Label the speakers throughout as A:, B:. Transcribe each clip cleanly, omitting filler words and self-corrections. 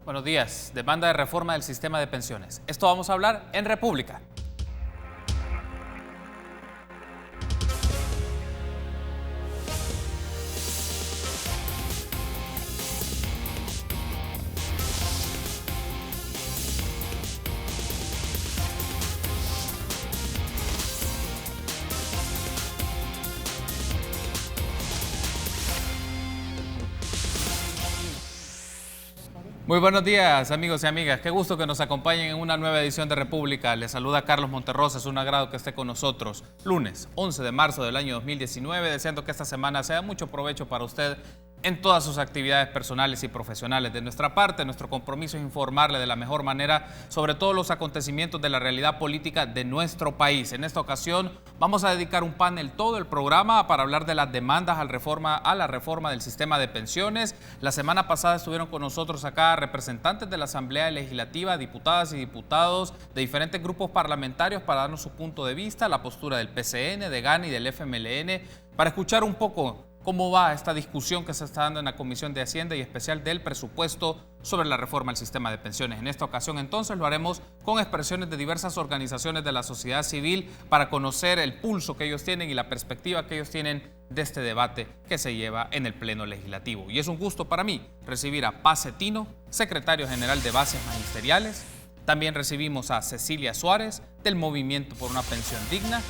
A: Buenos días. Demanda de reforma del sistema de pensiones. Esto vamos a hablar en República. Muy buenos días, amigos y amigas. Qué gusto que nos acompañen en una nueva edición de República. Les saluda Carlos Monterrosa. Es un agrado que esté con nosotros. Lunes 11 de marzo del año 2019, deseando que esta semana sea de mucho provecho para usted en todas sus actividades personales y profesionales. De nuestra parte, nuestro compromiso es informarle de la mejor manera sobre todos los acontecimientos de la realidad política de nuestro país. En esta ocasión vamos a dedicar un panel, todo el programa, para hablar de las demandas a la reforma del sistema de pensiones. La semana pasada estuvieron con nosotros acá representantes de la Asamblea Legislativa, diputadas y diputados de diferentes grupos parlamentarios para darnos su punto de vista, la postura del PCN, de GAN y del FMLN, para escuchar un poco cómo va esta discusión que se está dando en la Comisión de Hacienda y especial del presupuesto sobre la reforma al sistema de pensiones. En esta ocasión entonces lo haremos con expresiones de diversas organizaciones de la sociedad civil para conocer el pulso que ellos tienen y la perspectiva que ellos tienen de este debate que se lleva en el Pleno Legislativo. Y es un gusto para mí recibir a Paz Cetino, secretario general de Bases Magisteriales. También recibimos a Cecilia Suárez del Movimiento por una Pensión Digna.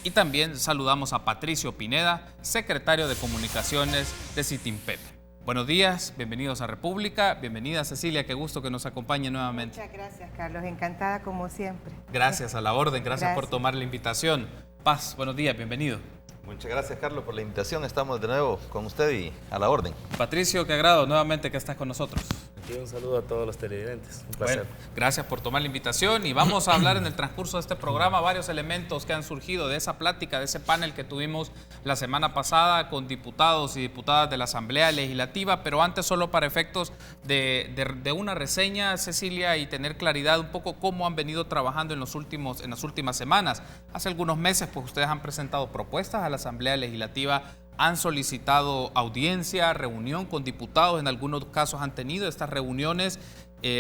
A: Y también saludamos a Patricio Pineda, secretario de Comunicaciones de Citimpep. Buenos días, bienvenidos a República. Bienvenida, Cecilia, qué gusto que nos acompañe nuevamente.
B: Muchas gracias, Carlos, encantada como siempre.
A: Gracias, a la orden, gracias por tomar la invitación. Paz, buenos días, bienvenido.
C: Muchas gracias, Carlos, por la invitación. Estamos de nuevo con usted y a la orden.
A: Patricio, qué agrado nuevamente que estás con nosotros.
D: Aquí un saludo a todos los televidentes. Un placer.
A: Bueno, gracias por tomar la invitación y vamos a hablar en el transcurso de este programa varios elementos que han surgido de esa plática, de ese panel que tuvimos la semana pasada con diputados y diputadas de la Asamblea Legislativa, pero antes solo para efectos de una reseña, Cecilia, y tener claridad un poco cómo han venido trabajando en las últimas semanas. Hace algunos meses pues ustedes han presentado propuestas a la Asamblea Legislativa, han solicitado audiencia, reunión con diputados, en algunos casos han tenido estas reuniones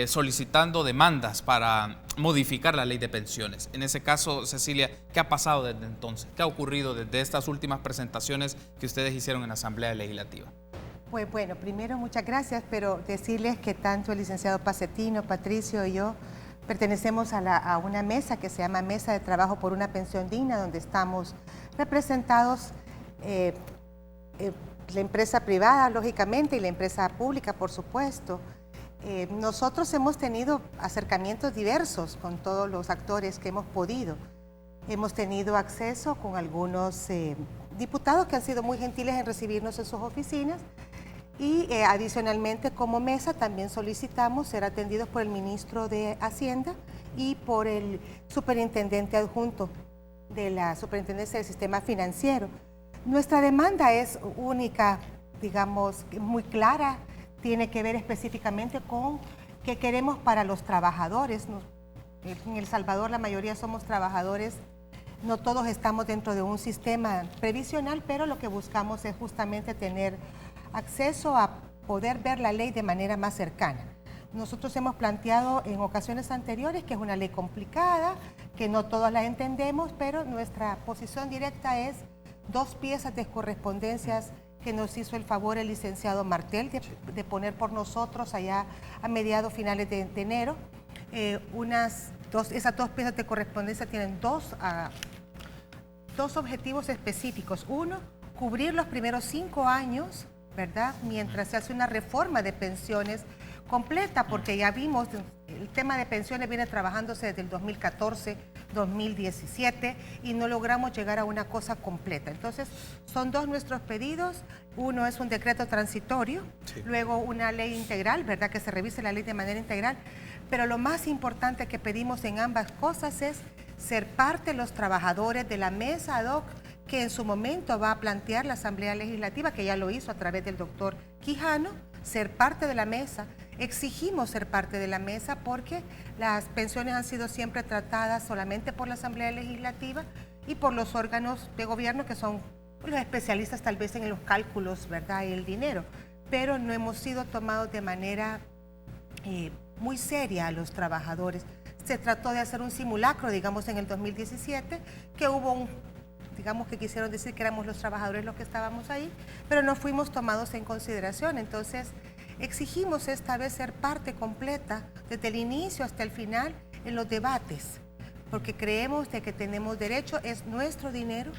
A: solicitando demandas para modificar la ley de pensiones. En ese caso, Cecilia, ¿qué ha pasado desde entonces? ¿Qué ha ocurrido desde estas últimas presentaciones que ustedes hicieron en la Asamblea Legislativa?
B: Pues bueno, primero muchas gracias, pero decirles que tanto el licenciado Paz Cetino, Patricio y yo pertenecemos a una mesa que se llama Mesa de Trabajo por una Pensión Digna, donde estamos representados la empresa privada, lógicamente, y la empresa pública, por supuesto. Nosotros hemos tenido acercamientos diversos con todos los actores que hemos podido. Hemos tenido acceso con algunos diputados que han sido muy gentiles en recibirnos en sus oficinas y adicionalmente como mesa también solicitamos ser atendidos por el ministro de Hacienda y por el superintendente adjunto de la Superintendencia del Sistema Financiero. Nuestra demanda es única, digamos, muy clara, tiene que ver específicamente con qué queremos para los trabajadores. En El Salvador la mayoría somos trabajadores, no todos estamos dentro de un sistema previsional, pero lo que buscamos es justamente tener acceso a poder ver la ley de manera más cercana. Nosotros hemos planteado en ocasiones anteriores que es una ley complicada, que no todos la entendemos, pero nuestra posición directa es 2 piezas de correspondencias que nos hizo el favor el licenciado Martel de poner por nosotros allá a mediados finales de enero. Esas 2 piezas de correspondencia tienen dos objetivos específicos. Uno, cubrir los primeros 5 años, ¿verdad?, mientras se hace una reforma de pensiones completa, porque ya vimos, el tema de pensiones viene trabajándose desde el 2014, 2017 y no logramos llegar a una cosa completa. Entonces, son 2 nuestros pedidos. Uno es un decreto transitorio, luego una ley integral, ¿verdad?, que se revise la ley de manera integral, pero lo más importante que pedimos en ambas cosas es ser parte de los trabajadores de la mesa ad hoc que en su momento va a plantear la Asamblea Legislativa, que ya lo hizo a través del doctor Quijano, ser parte de la mesa. Exigimos ser parte de la mesa porque las pensiones han sido siempre tratadas solamente por la Asamblea Legislativa y por los órganos de gobierno que son los especialistas tal vez en los cálculos, ¿verdad?, y el dinero, pero no hemos sido tomados de manera muy seria a los trabajadores. Se trató de hacer un simulacro, digamos, en el 2017, que hubo digamos que quisieron decir que éramos los trabajadores los que estábamos ahí, pero no fuimos tomados en consideración. Entonces, exigimos esta vez ser parte completa, desde el inicio hasta el final, en los debates, porque creemos de que tenemos derecho, es nuestro dinero,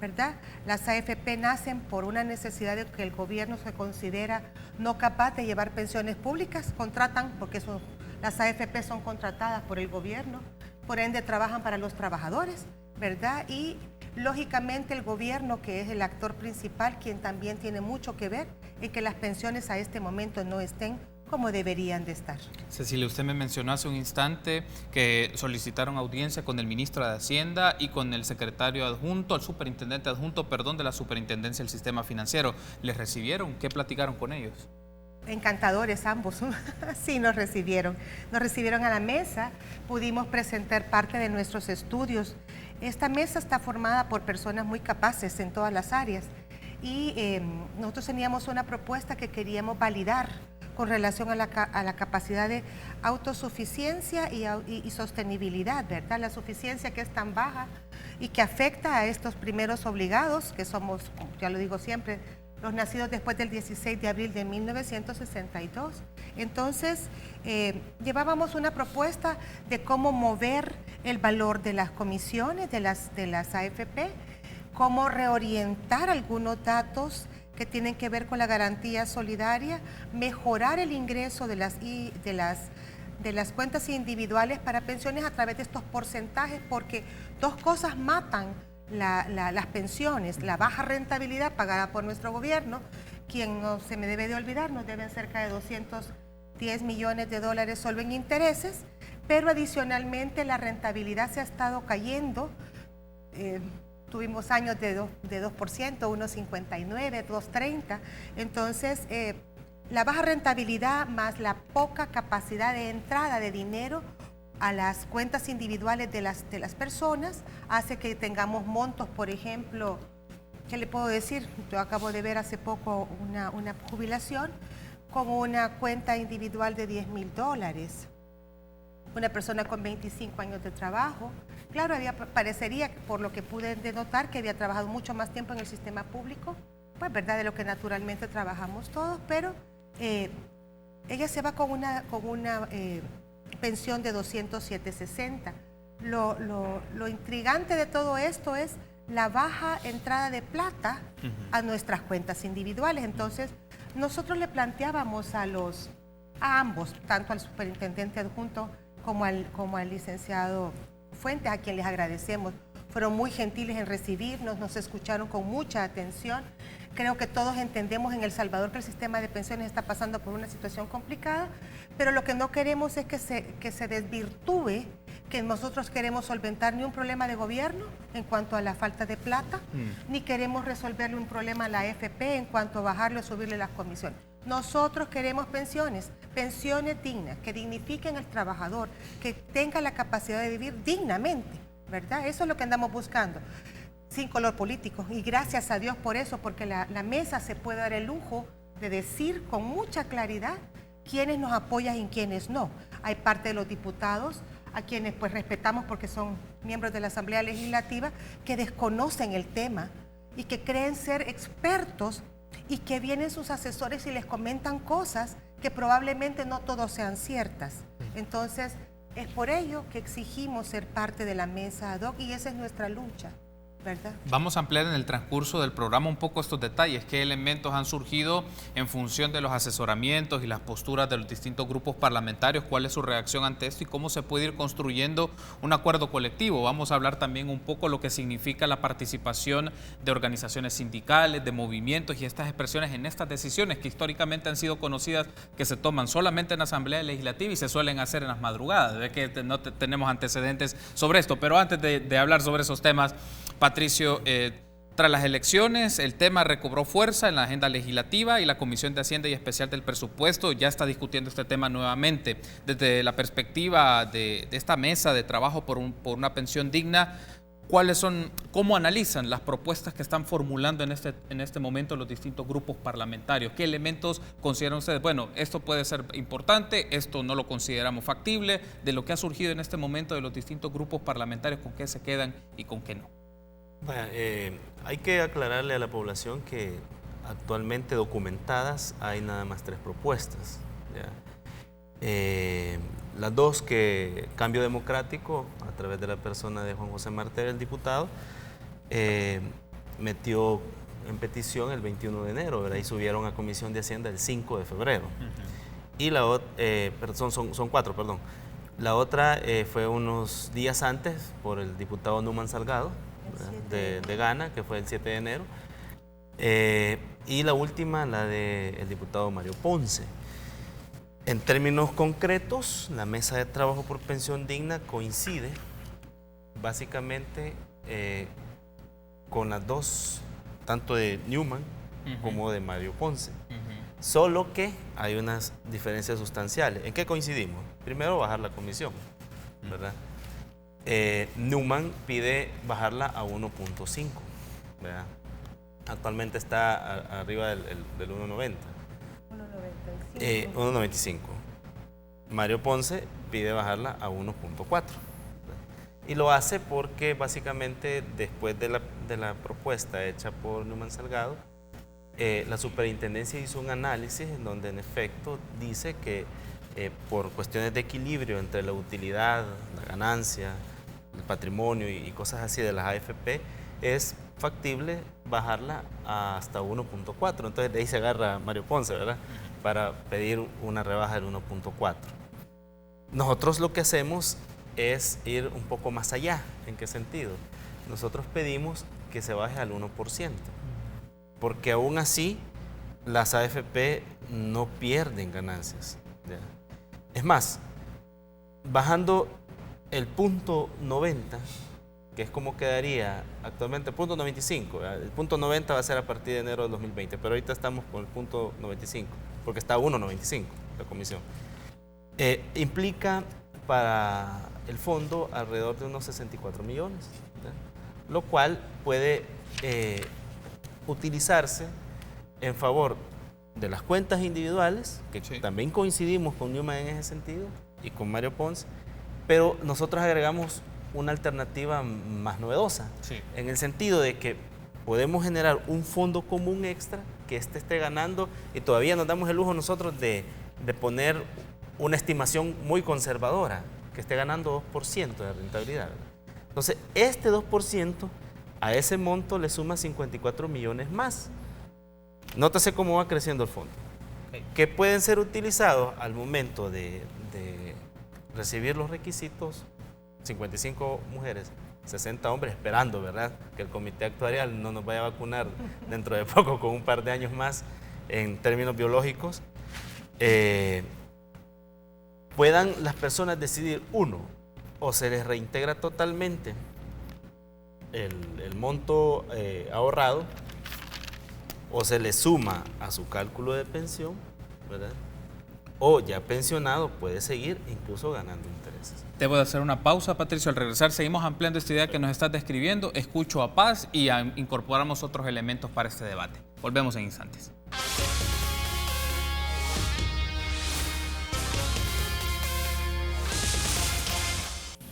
B: ¿verdad? Las AFP nacen por una necesidad de que el gobierno se considera no capaz de llevar pensiones públicas, contratan, porque las AFP son contratadas por el gobierno, por ende trabajan para los trabajadores, ¿verdad? Y lógicamente el gobierno, que es el actor principal, quien también tiene mucho que ver en que las pensiones a este momento no estén como deberían de estar.
A: Cecilia, usted me mencionó hace un instante que solicitaron audiencia con el ministro de Hacienda y con el secretario adjunto, el superintendente adjunto, perdón, de la Superintendencia del Sistema Financiero. ¿Les recibieron? ¿Qué platicaron con ellos?
B: Encantadores ambos, sí nos recibieron a la mesa, pudimos presentar parte de nuestros estudios. Esta mesa está formada por personas muy capaces en todas las áreas y nosotros teníamos una propuesta que queríamos validar con relación a la capacidad de autosuficiencia y sostenibilidad, ¿verdad? La suficiencia que es tan baja y que afecta a estos primeros obligados, que somos, ya lo digo siempre, los nacidos después del 16 de abril de 1962. Entonces, llevábamos una propuesta de cómo mover el valor de las comisiones de las AFP, cómo reorientar algunos datos que tienen que ver con la garantía solidaria, mejorar el ingreso de las cuentas individuales para pensiones a través de estos porcentajes, porque dos cosas matan las pensiones: la baja rentabilidad pagada por nuestro gobierno, quien no se me debe de olvidar, nos deben cerca de 210 millones de dólares solo en intereses, pero adicionalmente la rentabilidad se ha estado cayendo. Tuvimos años de 2%, 1,59, 2,30. Entonces, la baja rentabilidad más la poca capacidad de entrada de dinero a las cuentas individuales de las personas hace que tengamos montos, por ejemplo, ¿qué le puedo decir? Yo acabo de ver hace poco una jubilación con una cuenta individual de $10,000. Una persona con 25 años de trabajo. Claro, parecería, por lo que pude denotar, que había trabajado mucho más tiempo en el sistema público, pues verdad, de lo que naturalmente trabajamos todos, pero ella se va con una pensión de 207.60. Lo intrigante de todo esto es la baja entrada de plata a nuestras cuentas individuales. Entonces, nosotros le planteábamos a ambos, tanto al superintendente adjunto como al licenciado Fuentes, a quien les agradecemos. Fueron muy gentiles en recibirnos, nos escucharon con mucha atención. Creo que todos entendemos en El Salvador que el sistema de pensiones está pasando por una situación complicada, pero lo que no queremos es que se desvirtúe, que nosotros queremos solventar ni un problema de gobierno en cuanto a la falta de plata, ni queremos resolverle un problema a la AFP en cuanto a bajarle o subirle las comisiones. Nosotros queremos pensiones dignas, que dignifiquen al trabajador, que tenga la capacidad de vivir dignamente, ¿verdad? Eso es lo que andamos buscando, sin color político. Y gracias a Dios por eso, porque la mesa se puede dar el lujo de decir con mucha claridad quiénes nos apoyan y quiénes no. Hay parte de los diputados, a quienes pues respetamos porque son miembros de la Asamblea Legislativa, que desconocen el tema y que creen ser expertos, y que vienen sus asesores y les comentan cosas que probablemente no todas sean ciertas. Entonces, es por ello que exigimos ser parte de la mesa ad hoc y esa es nuestra lucha, ¿verdad?
A: Vamos a ampliar en el transcurso del programa un poco estos detalles. ¿Qué elementos han surgido en función de los asesoramientos y las posturas de los distintos grupos parlamentarios? ¿Cuál es su reacción ante esto y cómo se puede ir construyendo un acuerdo colectivo? Vamos a hablar también un poco lo que significa la participación de organizaciones sindicales, de movimientos y estas expresiones en estas decisiones que históricamente han sido conocidas, que se toman solamente en la Asamblea Legislativa y se suelen hacer en las madrugadas. De que no tenemos antecedentes sobre esto, pero antes de hablar sobre esos temas, Patricio, tras las elecciones el tema recobró fuerza en la agenda legislativa y la Comisión de Hacienda y Especial del Presupuesto ya está discutiendo este tema nuevamente. Desde la perspectiva de esta mesa de trabajo por una pensión digna, ¿Cómo analizan las propuestas que están formulando en este momento los distintos grupos parlamentarios? ¿Qué elementos consideran ustedes? Bueno, esto puede ser importante, esto no lo consideramos factible. De lo que ha surgido en este momento de los distintos grupos parlamentarios, ¿con qué se quedan y con qué no?
D: Bueno, hay que aclararle a la población que actualmente documentadas hay nada más 3 propuestas, ¿ya? Las 2 que Cambio Democrático, a través de la persona de Juan José Martel, el diputado, metió en petición el 21 de enero, ¿verdad? Y subieron a Comisión de Hacienda el 5 de febrero. Y la otra, son 4, perdón. La otra fue unos días antes por el diputado Numan Salgado, de Ghana, que fue el 7 de enero. Y la última, la del diputado Mario Ponce. En términos concretos, la mesa de trabajo por pensión digna coincide básicamente con las 2, tanto de Newman como de Mario Ponce. Solo que hay unas diferencias sustanciales. ¿En qué coincidimos? Primero, bajar la comisión, ¿verdad? Newman pide bajarla a 1.5, ¿verdad? Actualmente está arriba del 1.90. 1.95. Mario Ponce pide bajarla a 1.4. Y lo hace porque básicamente después de la propuesta hecha por Numan Salgado, la superintendencia hizo un análisis en donde en efecto dice que por cuestiones de equilibrio entre la utilidad, la ganancia, el patrimonio y cosas así de las AFP, es factible bajarla hasta 1.4. Entonces de ahí se agarra Mario Ponce, ¿verdad?, para pedir una rebaja del 1.4. Nosotros lo que hacemos es ir un poco más allá. ¿En qué sentido? Nosotros pedimos que se baje al 1%, porque aún así las AFP no pierden ganancias, ¿ya? Es más, bajando el punto 90, que es como quedaría actualmente el punto 95, ¿verdad? El punto 90 va a ser a partir de enero de 2020, pero ahorita estamos con el punto 95, porque está a 1.95 la comisión. Implica para el fondo alrededor de unos 64 millones, ¿verdad?, lo cual puede utilizarse en favor de las cuentas individuales, que sí, también coincidimos con Newman en ese sentido y con Mario Ponce, pero nosotros agregamos una alternativa más novedosa, sí, en el sentido de que podemos generar un fondo común extra que esté ganando, y todavía nos damos el lujo nosotros de poner una estimación muy conservadora, que esté ganando 2% de rentabilidad. Entonces, este 2% a ese monto le suma 54 millones más. Nótese cómo va creciendo el fondo, que pueden ser utilizados al momento de recibir los requisitos. 55 mujeres, 60 hombres, esperando, ¿verdad?, que el comité actuarial no nos vaya a vacunar dentro de poco, con un par de años más en términos biológicos. Puedan las personas decidir, uno, o se les reintegra totalmente el monto ahorrado, o se le suma a su cálculo de pensión, ¿verdad?, o ya pensionado puede seguir incluso ganando intereses.
A: Debo de hacer una pausa, Patricio. Al regresar seguimos ampliando esta idea que nos estás describiendo. Escucho a Paz y incorporamos otros elementos para este debate. Volvemos en instantes.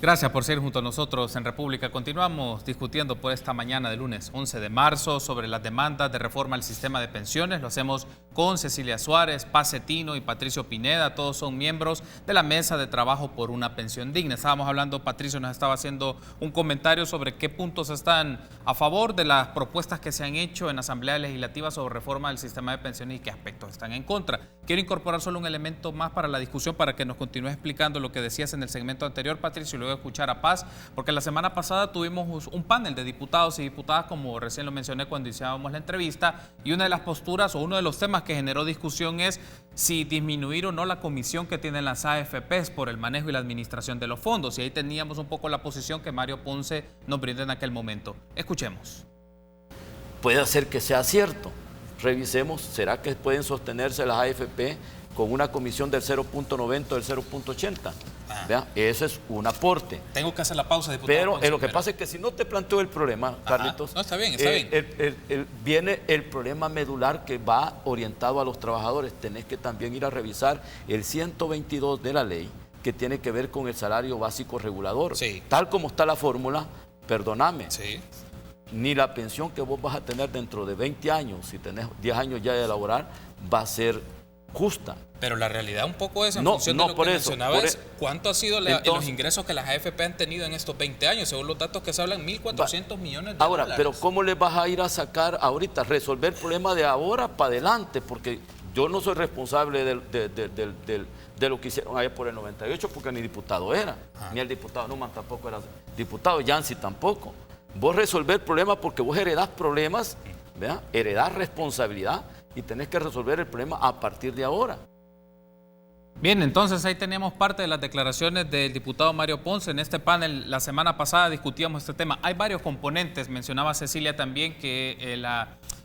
A: Gracias por seguir junto a nosotros en República. Continuamos discutiendo por esta mañana de lunes 11 de marzo sobre las demandas de reforma al sistema de pensiones. Lo hacemos con Cecilia Suárez, Paz Cetino y Patricio Pineda. Todos son miembros de la Mesa de Trabajo por una Pensión Digna. Estábamos hablando, Patricio nos estaba haciendo un comentario sobre qué puntos están a favor de las propuestas que se han hecho en Asamblea Legislativa sobre reforma del sistema de pensiones y qué aspectos están en contra. Quiero incorporar solo un elemento más para la discusión para que nos continúe explicando lo que decías en el segmento anterior, Patricio, y luego escuchar a Paz, porque la semana pasada tuvimos un panel de diputados y diputadas, como recién lo mencioné cuando iniciábamos la entrevista, y una de las posturas o uno de los temas que generó discusión es si disminuir o no la comisión que tienen las AFPs por el manejo y la administración de los fondos, y ahí teníamos un poco la posición que Mario Ponce nos brindó en aquel momento. Escuchemos.
E: Puede ser que sea cierto. Revisemos, ¿será que pueden sostenerse las AFP con una comisión del 0.90 o del 0.80? ¿vea? Ese es un aporte.
A: Tengo que hacer la pausa, diputado.
E: Pero lo que pasa es que si no te planteo el problema, Carlitos,
A: no, está bien, está bien.
E: Viene el problema medular que va orientado a los trabajadores. Tenés que también ir a revisar el 122 de la ley, que tiene que ver con el salario básico regulador.
A: Sí.
E: Tal como está la fórmula, perdóname,
A: Sí.
E: ni la pensión que vos vas a tener dentro de 20 años, si tenés 10 años ya de laborar, va a ser justa.
A: Pero la realidad un poco es, en
E: No,
A: función
E: no,
A: de lo
E: por
A: que
E: eso,
A: mencionaba,
E: por
A: es cuánto ha sido los
E: Entonces,
A: ingresos que las AFP han tenido en estos 20 años. Según los datos que se hablan, 1.400 millones de
E: Ahora,
A: dólares.
E: pero ¿cómo le vas a ir a sacar ahorita, resolver el problema de ahora para adelante? Porque yo no soy responsable de lo que hicieron allá por el 98, porque ni diputado era, ni el diputado Numan tampoco era diputado, Yancy tampoco. Vos resolver el problema porque vos heredás problemas, ¿verdad? Heredás responsabilidad y tenés que resolver el problema a partir de ahora.
A: Bien, entonces ahí teníamos parte de las declaraciones del diputado Mario Ponce. En este panel la semana pasada discutíamos este tema. Hay varios componentes, mencionaba Cecilia también que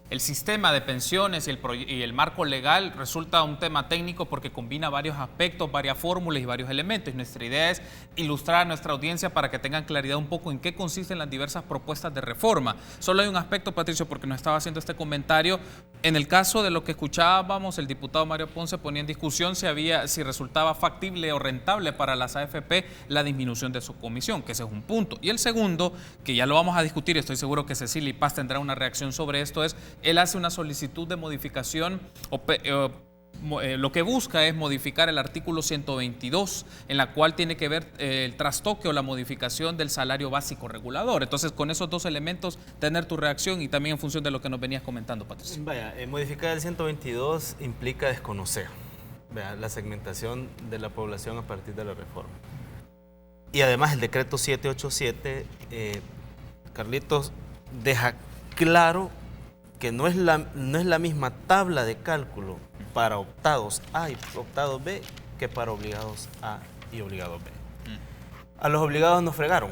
A: el sistema de pensiones y el marco legal resulta un tema técnico porque combina varios aspectos, varias fórmulas y varios elementos. Y nuestra idea es ilustrar a nuestra audiencia para que tengan claridad un poco en qué consisten las diversas propuestas de reforma. Solo hay un aspecto, Patricio, porque nos estaba haciendo este comentario. En el caso de lo que escuchábamos, el diputado Mario Ponce ponía en discusión si resultaba factible o rentable para las AFP la disminución de su comisión, que ese es un punto. Y el segundo, que ya lo vamos a discutir, estoy seguro que Cecilia y Paz tendrá una reacción sobre esto, es él hace una solicitud de modificación, lo que busca es modificar el artículo 122, en la cual tiene que ver el trastoque o la modificación del salario básico regulador. Entonces, con esos dos elementos, tener tu reacción y también en función de lo que nos venías comentando, Patricio.
D: Vaya, modificar el 122 implica desconocer, vea, la segmentación de la población a partir de la reforma. Y además el decreto 787, Carlitos, deja claro que no es la misma tabla de cálculo para optados A y optados B que para obligados A y obligados B. A los obligados nos fregaron.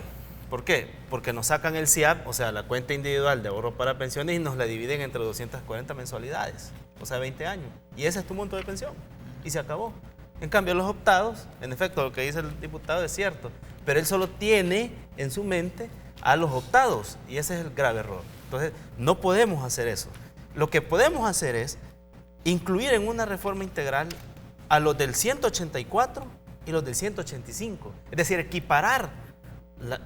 D: ¿Por qué? Porque nos sacan el CIAP, o sea, la cuenta individual de ahorro para pensiones, y nos la dividen entre 240 mensualidades, o sea, 20 años. Y ese es tu monto de pensión. Y se acabó. En cambio, los optados, en efecto, lo que dice el diputado es cierto, pero él solo tiene en su mente a los optados, y ese es el grave error. Entonces, no podemos hacer eso. Lo que podemos hacer es incluir en una reforma integral a los del 184 y los del 185. Es decir, equiparar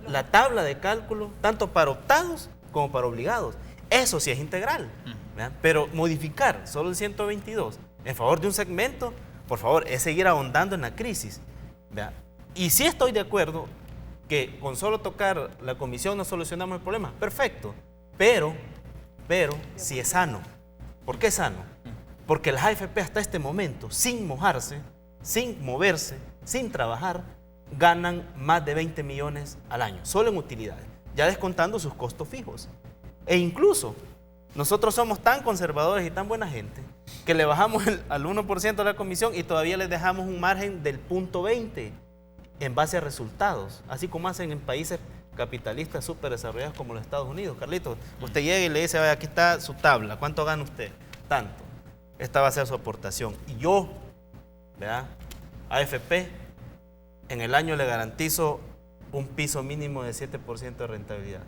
D: la tabla de cálculo tanto para optados como para obligados. Eso sí es integral. ¿Verdad? Pero modificar solo el 122 en favor de un segmento, por favor, es seguir ahondando en la crisis. ¿Verdad? Y sí estoy de acuerdo que con solo tocar la comisión no solucionamos el problema. Perfecto. Pero si es sano. ¿Por qué es sano? Porque las AFP hasta este momento, sin mojarse, sin moverse, sin trabajar, ganan más de 20 millones al año, solo en utilidades, ya descontando sus costos fijos. E incluso, nosotros somos tan conservadores y tan buena gente, que le bajamos al 1% de la comisión y todavía les dejamos un margen del 0.20 en base a resultados, así como hacen en países capitalistas súper desarrollados como los Estados Unidos. Carlitos, usted llega y le dice, vaya, aquí está su tabla, ¿cuánto gana usted? Tanto. Esta va a ser su aportación. Y yo, ¿verdad? AFP, en el año le garantizo un piso mínimo de 7% de rentabilidad.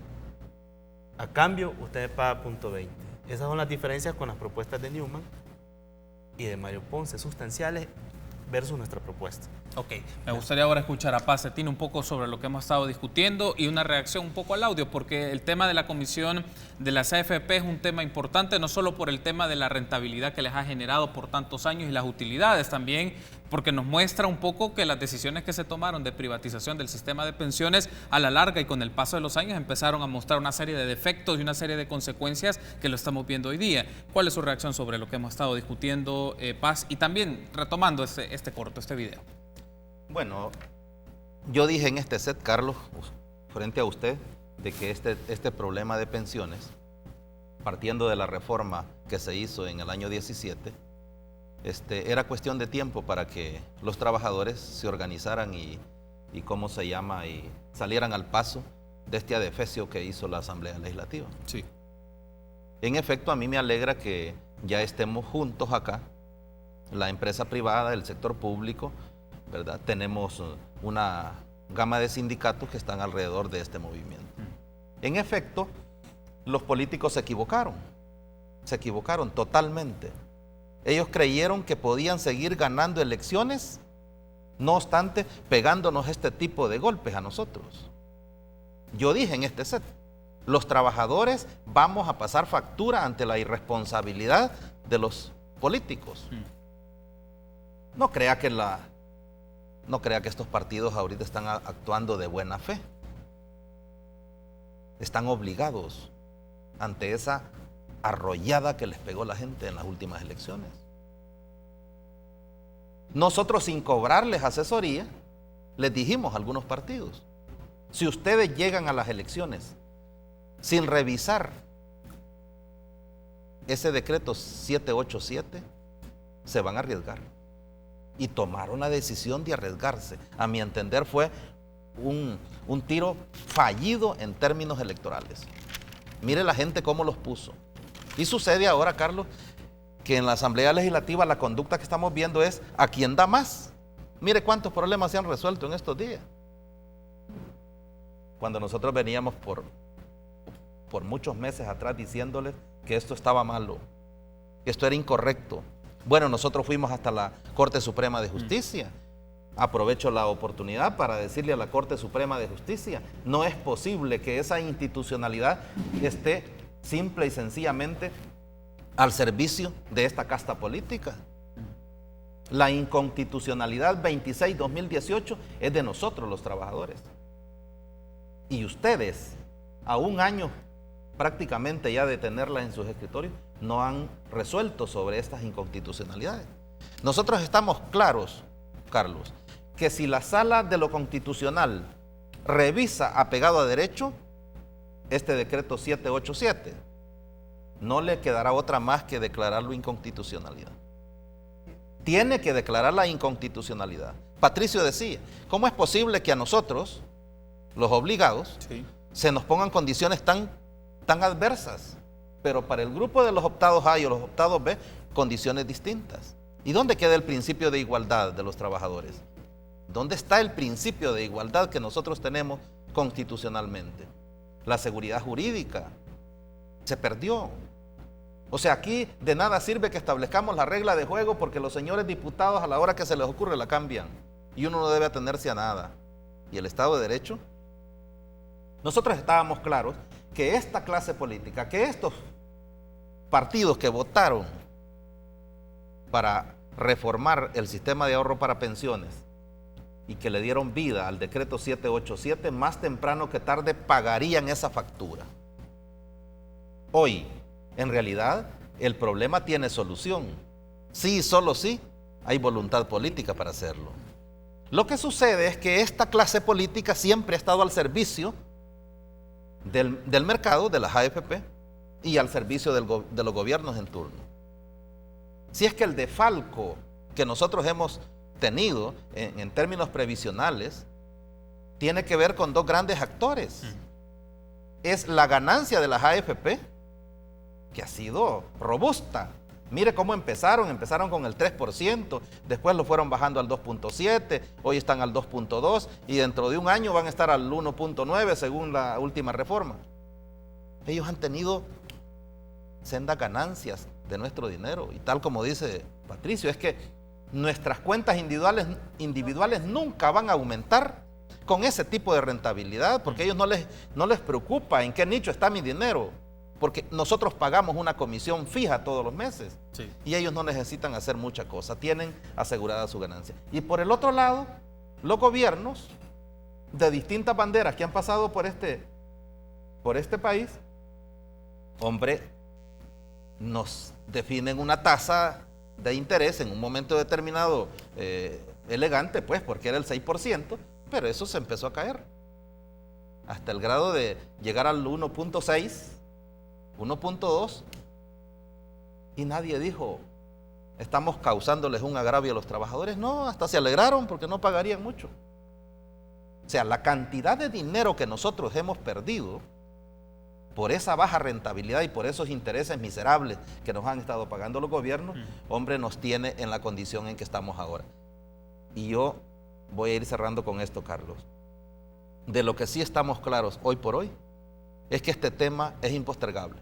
D: A cambio, usted paga 0.20. Esas son las diferencias con las propuestas de Newman y de Mario Ponce, sustanciales versus nuestra propuesta.
A: Ok, me gustaría ahora escuchar a Paz Cetina un poco sobre lo que hemos estado discutiendo y una reacción un poco al audio, porque el tema de la comisión de las AFP es un tema importante, no solo por el tema de la rentabilidad que les ha generado por tantos años y las utilidades, también porque nos muestra un poco que las decisiones que se tomaron de privatización del sistema de pensiones a la larga y con el paso de los años empezaron a mostrar una serie de defectos y una serie de consecuencias que lo estamos viendo hoy día. ¿Cuál es su reacción sobre lo que hemos estado discutiendo, Paz? Y también retomando este video.
C: Bueno, yo dije en este set, Carlos, frente a usted, de que este problema de pensiones, partiendo de la reforma que se hizo en el año 17, era cuestión de tiempo para que los trabajadores se organizaran y ¿cómo se llama? Y salieran al paso de este adefesio que hizo la Asamblea Legislativa.
A: Sí.
C: En efecto, a mí me alegra que ya estemos juntos acá, la empresa privada, el sector público, ¿verdad? Tenemos una gama de sindicatos que están alrededor de este movimiento. En efecto, los políticos se equivocaron totalmente. Ellos creyeron que podían seguir ganando elecciones, no obstante, pegándonos este tipo de golpes a nosotros. Yo dije en este set, los trabajadores vamos a pasar factura ante la irresponsabilidad de los políticos. No crea que estos partidos ahorita están actuando de buena fe. Están obligados ante esa arrollada que les pegó la gente en las últimas elecciones. Nosotros, sin cobrarles asesoría, les dijimos a algunos partidos: si ustedes llegan a las elecciones sin revisar ese decreto 787, se van a arriesgar. Y tomaron la decisión de arriesgarse. A mi entender fue un tiro fallido en términos electorales. Mire la gente cómo los puso. Y sucede ahora, Carlos, que en la Asamblea Legislativa la conducta que estamos viendo es a quién da más. Mire cuántos problemas se han resuelto en estos días. Cuando nosotros veníamos por muchos meses atrás diciéndoles que esto estaba malo, que esto era incorrecto. Bueno, nosotros fuimos hasta la Corte Suprema de Justicia. Aprovecho la oportunidad para decirle a la Corte Suprema de Justicia: no es posible que esa institucionalidad esté simple y sencillamente al servicio de esta casta política. La inconstitucionalidad 26-2018 es de nosotros los trabajadores. Y ustedes, a un año prácticamente ya de tenerlas en sus escritorios, no han resuelto sobre estas inconstitucionalidades. Nosotros estamos claros, Carlos, que si la Sala de lo Constitucional revisa apegado a derecho este decreto 787, no le quedará otra más que declararlo inconstitucionalidad. Tiene que declarar la inconstitucionalidad. Patricio decía: ¿cómo es posible que a nosotros, los obligados, se nos pongan condiciones tan adversas, pero para el grupo de los optados A y los optados B, condiciones distintas? ¿Y dónde queda el principio de igualdad de los trabajadores? ¿Dónde está el principio de igualdad que nosotros tenemos constitucionalmente? La seguridad jurídica se perdió. O sea, aquí de nada sirve que establezcamos la regla de juego, porque los señores diputados a la hora que se les ocurre la cambian y uno no debe atenerse a nada. ¿Y el Estado de Derecho? Nosotros estábamos claros que esta clase política, que estos partidos que votaron para reformar el sistema de ahorro para pensiones y que le dieron vida al decreto 787, más temprano que tarde pagarían esa factura. Hoy, en realidad, el problema tiene solución. Sí, solo sí, hay voluntad política para hacerlo. Lo que sucede es que esta clase política siempre ha estado al servicio del mercado, de las AFP, y al servicio de los gobiernos en turno. Si es que el desfalco que nosotros hemos tenido en términos previsionales tiene que ver con dos grandes actores. Es la ganancia de las AFP, que ha sido robusta. Mire cómo empezaron con el 3%, después lo fueron bajando al 2.7%, hoy están al 2.2% y dentro de un año van a estar al 1.9% según la última reforma. Ellos han tenido sendas ganancias de nuestro dinero, y tal como dice Patricio, es que nuestras cuentas individuales nunca van a aumentar con ese tipo de rentabilidad, porque a ellos no les preocupa en qué nicho está mi dinero, porque nosotros pagamos una comisión fija todos los meses, sí, y ellos no necesitan hacer mucha cosa, tienen asegurada su ganancia. Y por el otro lado, los gobiernos de distintas banderas que han pasado por este país, hombre, nos definen una tasa de interés en un momento determinado elegante, pues, porque era el 6%, pero eso se empezó a caer hasta el grado de llegar al 1.6%, 1.2%, y nadie dijo: estamos causándoles un agravio a los trabajadores. No, hasta se alegraron porque no pagarían mucho. O sea, la cantidad de dinero que nosotros hemos perdido por esa baja rentabilidad y por esos intereses miserables que nos han estado pagando los gobiernos, hombre, nos tiene en la condición en que estamos ahora. Y yo voy a ir cerrando con esto, Carlos. De lo que sí estamos claros hoy por hoy, es que este tema es impostergable.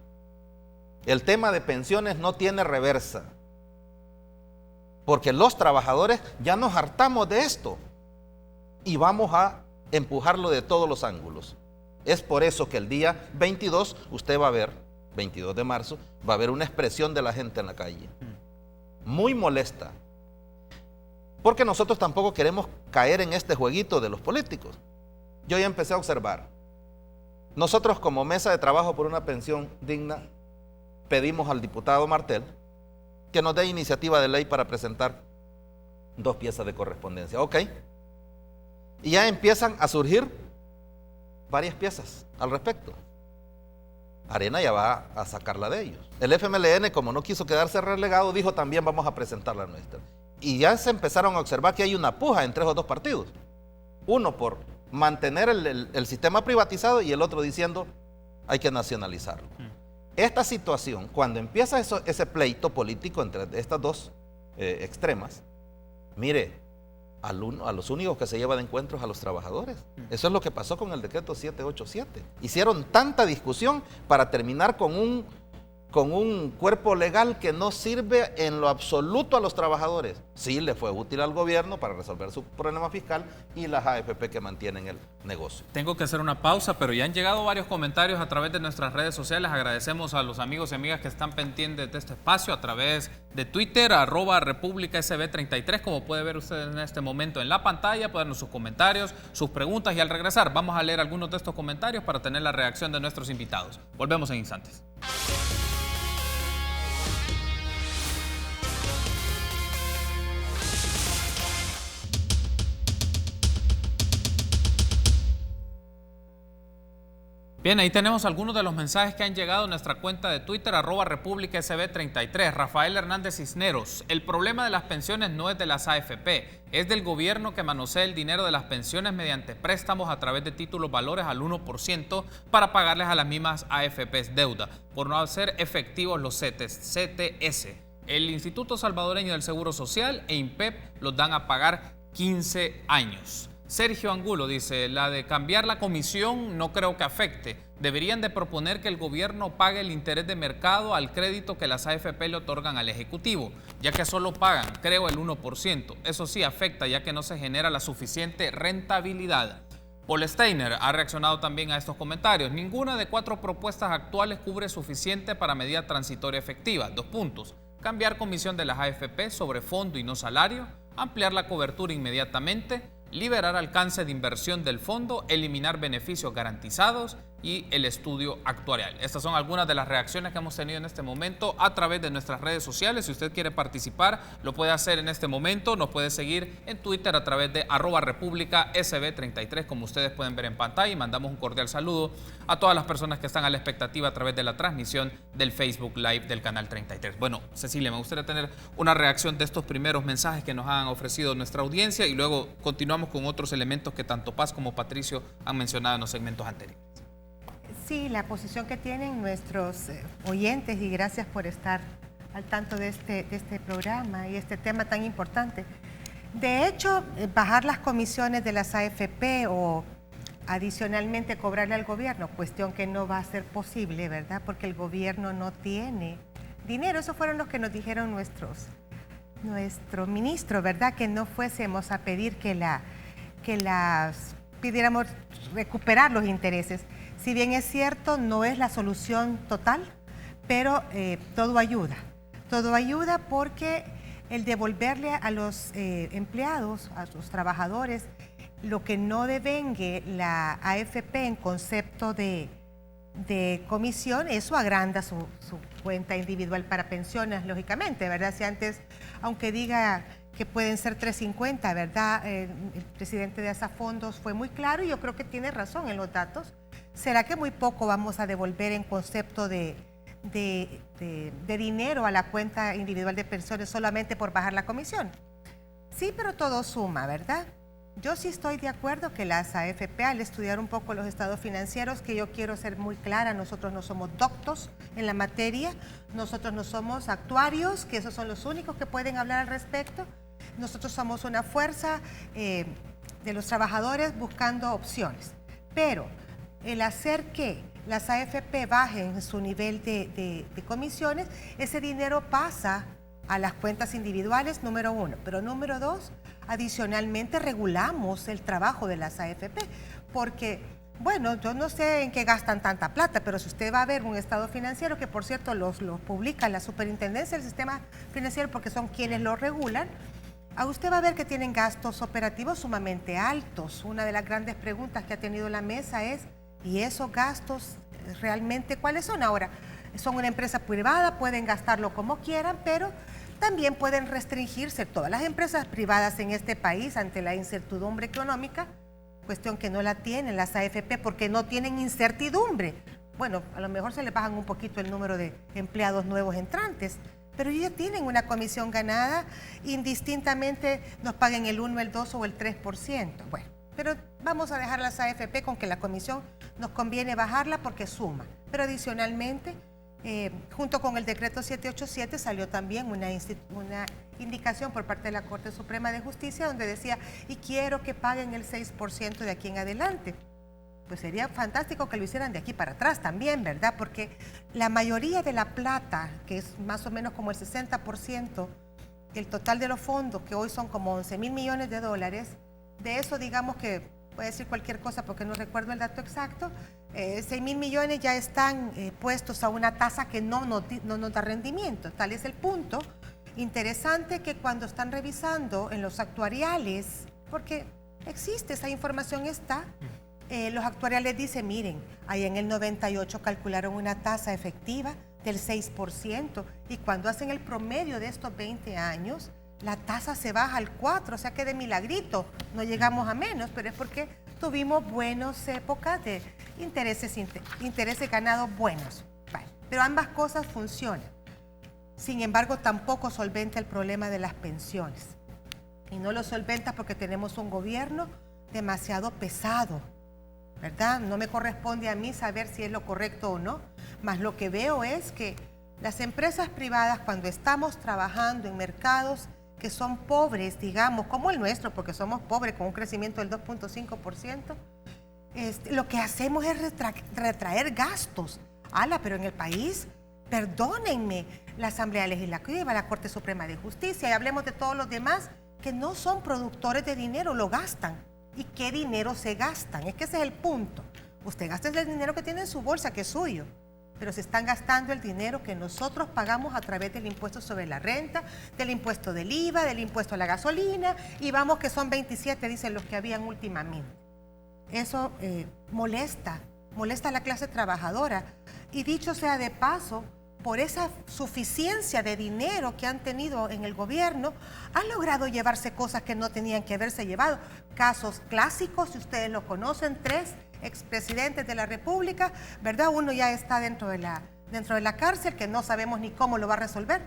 C: El tema de pensiones no tiene reversa, porque los trabajadores ya nos hartamos de esto y vamos a empujarlo de todos los ángulos. Es por eso que el día 22, usted va a ver, 22 de marzo, va a haber una expresión de la gente en la calle, muy molesta, porque nosotros tampoco queremos caer en este jueguito de los políticos. Yo ya empecé a observar. Nosotros como Mesa de Trabajo por una Pensión Digna pedimos al diputado Martel que nos dé iniciativa de ley para presentar 2 piezas de correspondencia. Ok. Y ya empiezan a surgir varias piezas al respecto. Arena ya va a sacarla de ellos. El FMLN, como no quiso quedarse relegado, dijo también vamos a presentar la nuestra. Y ya se empezaron a observar que hay una puja entre esos 2 partidos. Uno por mantener el sistema privatizado y el otro diciendo hay que nacionalizarlo. Esta situación, cuando empieza ese pleito político entre estas 2 extremas, mire, a los únicos que se lleva de encuentros a los trabajadores. Eso es lo que pasó con el decreto 787. Hicieron tanta discusión para terminar con un cuerpo legal que no sirve en lo absoluto a los trabajadores. Sí le fue útil al gobierno para resolver su problema fiscal y las AFP que mantienen el negocio.
A: Tengo que hacer una pausa, pero ya han llegado varios comentarios a través de nuestras redes sociales. Agradecemos a los amigos y amigas que están pendientes de este espacio a través de Twitter, @RepúblicaSB33. Como puede ver usted en este momento en la pantalla, pueden darnos sus comentarios, sus preguntas, y al regresar vamos a leer algunos de estos comentarios para tener la reacción de nuestros invitados. Volvemos en instantes. Bien, ahí tenemos algunos de los mensajes que han llegado a nuestra cuenta de Twitter, @RepúblicaSB33. Rafael Hernández Cisneros: el problema de las pensiones no es de las AFP, es del gobierno que manosea el dinero de las pensiones mediante préstamos a través de títulos valores al 1% para pagarles a las mismas AFPs deuda, por no hacer efectivos los CTS. El Instituto Salvadoreño del Seguro Social e INPEP los dan a pagar 15 años. Sergio Angulo dice: la de cambiar la comisión no creo que afecte. Deberían de proponer que el gobierno pague el interés de mercado al crédito que las AFP le otorgan al Ejecutivo, ya que solo pagan, creo, el 1%. Eso sí afecta, ya que no se genera la suficiente rentabilidad. Paul Steiner ha reaccionado también a estos comentarios. Ninguna de 4 propuestas actuales cubre suficiente para medida transitoria efectiva. 2 puntos. Cambiar comisión de las AFP sobre fondo y no salario, ampliar la cobertura inmediatamente, liberar alcance de inversión del fondo, eliminar beneficios garantizados y el estudio actuarial. Estas son algunas de las reacciones que hemos tenido en este momento a través de nuestras redes sociales. Si usted quiere participar, lo puede hacer en este momento. Nos puede seguir en Twitter a través de @RepúblicaSB33, como ustedes pueden ver en pantalla. Y mandamos un cordial saludo a todas las personas que están a la expectativa a través de la transmisión del Facebook Live del Canal 33. Bueno, Cecilia, me gustaría tener una reacción de estos primeros mensajes que nos han ofrecido nuestra audiencia y luego continuamos con otros elementos que tanto Paz como Patricio han mencionado en los segmentos anteriores.
B: Sí, la posición que tienen nuestros oyentes, y gracias por estar al tanto de este programa y este tema tan importante. De hecho, bajar las comisiones de las AFP o adicionalmente cobrarle al gobierno, cuestión que no va a ser posible, ¿verdad? Porque el gobierno no tiene dinero. Esos fueron los que nos dijeron nuestro ministro, ¿verdad? Que no fuésemos a pedir que pidiéramos recuperar los intereses. Si bien es cierto, no es la solución total, pero todo ayuda. Todo ayuda porque el devolverle a los empleados, a los trabajadores, lo que no devengue la AFP en concepto de comisión, eso agranda su cuenta individual para pensiones, lógicamente, ¿verdad? Si antes, aunque diga que pueden ser 350, ¿verdad? El presidente de Asafondos fue muy claro y yo creo que tiene razón en los datos. ¿Será que muy poco vamos a devolver en concepto de dinero a la cuenta individual de pensiones solamente por bajar la comisión? Sí, pero todo suma, ¿verdad? Yo sí estoy de acuerdo que las AFP, al estudiar un poco los estados financieros, que yo quiero ser muy clara, nosotros no somos doctos en la materia, nosotros no somos actuarios, que esos son los únicos que pueden hablar al respecto. Nosotros somos una fuerza de los trabajadores buscando opciones. Pero el hacer que las AFP bajen su nivel de comisiones, ese dinero pasa a las cuentas individuales, número uno. Pero número dos, adicionalmente regulamos el trabajo de las AFP, porque, bueno, yo no sé en qué gastan tanta plata, pero si usted va a ver un estado financiero, que por cierto los publica la Superintendencia del Sistema Financiero porque son quienes lo regulan, a usted va a ver que tienen gastos operativos sumamente altos. Una de las grandes preguntas que ha tenido la mesa es, ¿y esos gastos realmente cuáles son? Ahora, son una empresa privada, pueden gastarlo como quieran, pero también pueden restringirse. Todas las empresas privadas en este país ante la incertidumbre económica, cuestión que no la tienen las AFP porque no tienen incertidumbre. Bueno, a lo mejor se les bajan un poquito el número de empleados nuevos entrantes, pero ellos ya tienen una comisión ganada, indistintamente nos paguen el 1, el 2 o el 3%. Bueno, pero vamos a dejar las AFP con que la comisión nos conviene bajarla porque suma. Pero adicionalmente, junto con el decreto 787 salió también una indicación por parte de la Corte Suprema de Justicia donde decía, y quiero que paguen el 6% de aquí en adelante. Pues sería fantástico que lo hicieran de aquí para atrás también, ¿verdad? Porque la mayoría de la plata, que es más o menos como el 60%, el total de los fondos, que hoy son como 11,000 millones de dólares, de eso digamos que, voy a decir cualquier cosa porque no recuerdo el dato exacto, 6,000 millones ya están puestos a una tasa que no nos da rendimiento. Tal es el punto interesante que cuando están revisando en los actuariales, porque existe, esa información está, los actuariales dicen, miren, ahí en el 98 calcularon una tasa efectiva del 6% y cuando hacen el promedio de estos 20 años, la tasa se baja al 4%, o sea que de milagrito no llegamos a menos, pero es porque tuvimos buenas épocas de intereses ganados buenos. Vale, pero ambas cosas funcionan. Sin embargo, tampoco solventa el problema de las pensiones. Y no lo solventa porque tenemos un gobierno demasiado pesado, ¿verdad? No me corresponde a mí saber si es lo correcto o no, mas lo que veo es que las empresas privadas, cuando estamos trabajando en mercados que son pobres, digamos, como el nuestro, porque somos pobres con un crecimiento del 2.5%, lo que hacemos es retraer gastos. Pero en el país, perdónenme, la Asamblea Legislativa, la Corte Suprema de Justicia, y hablemos de todos los demás que no son productores de dinero, lo gastan. ¿Y qué dinero se gastan? Es que ese es el punto. Usted gasta el dinero que tiene en su bolsa, que es suyo, pero se están gastando el dinero que nosotros pagamos a través del impuesto sobre la renta, del impuesto del IVA, del impuesto a la gasolina, y vamos que son 27, dicen los que habían últimamente. Eso molesta a la clase trabajadora. Y dicho sea de paso, por esa suficiencia de dinero que han tenido en el gobierno, han logrado llevarse cosas que no tenían que haberse llevado. Casos clásicos, si ustedes lo conocen, 3 expresidentes de la República, ¿verdad? Uno ya está dentro de la cárcel, que no sabemos ni cómo lo va a resolver,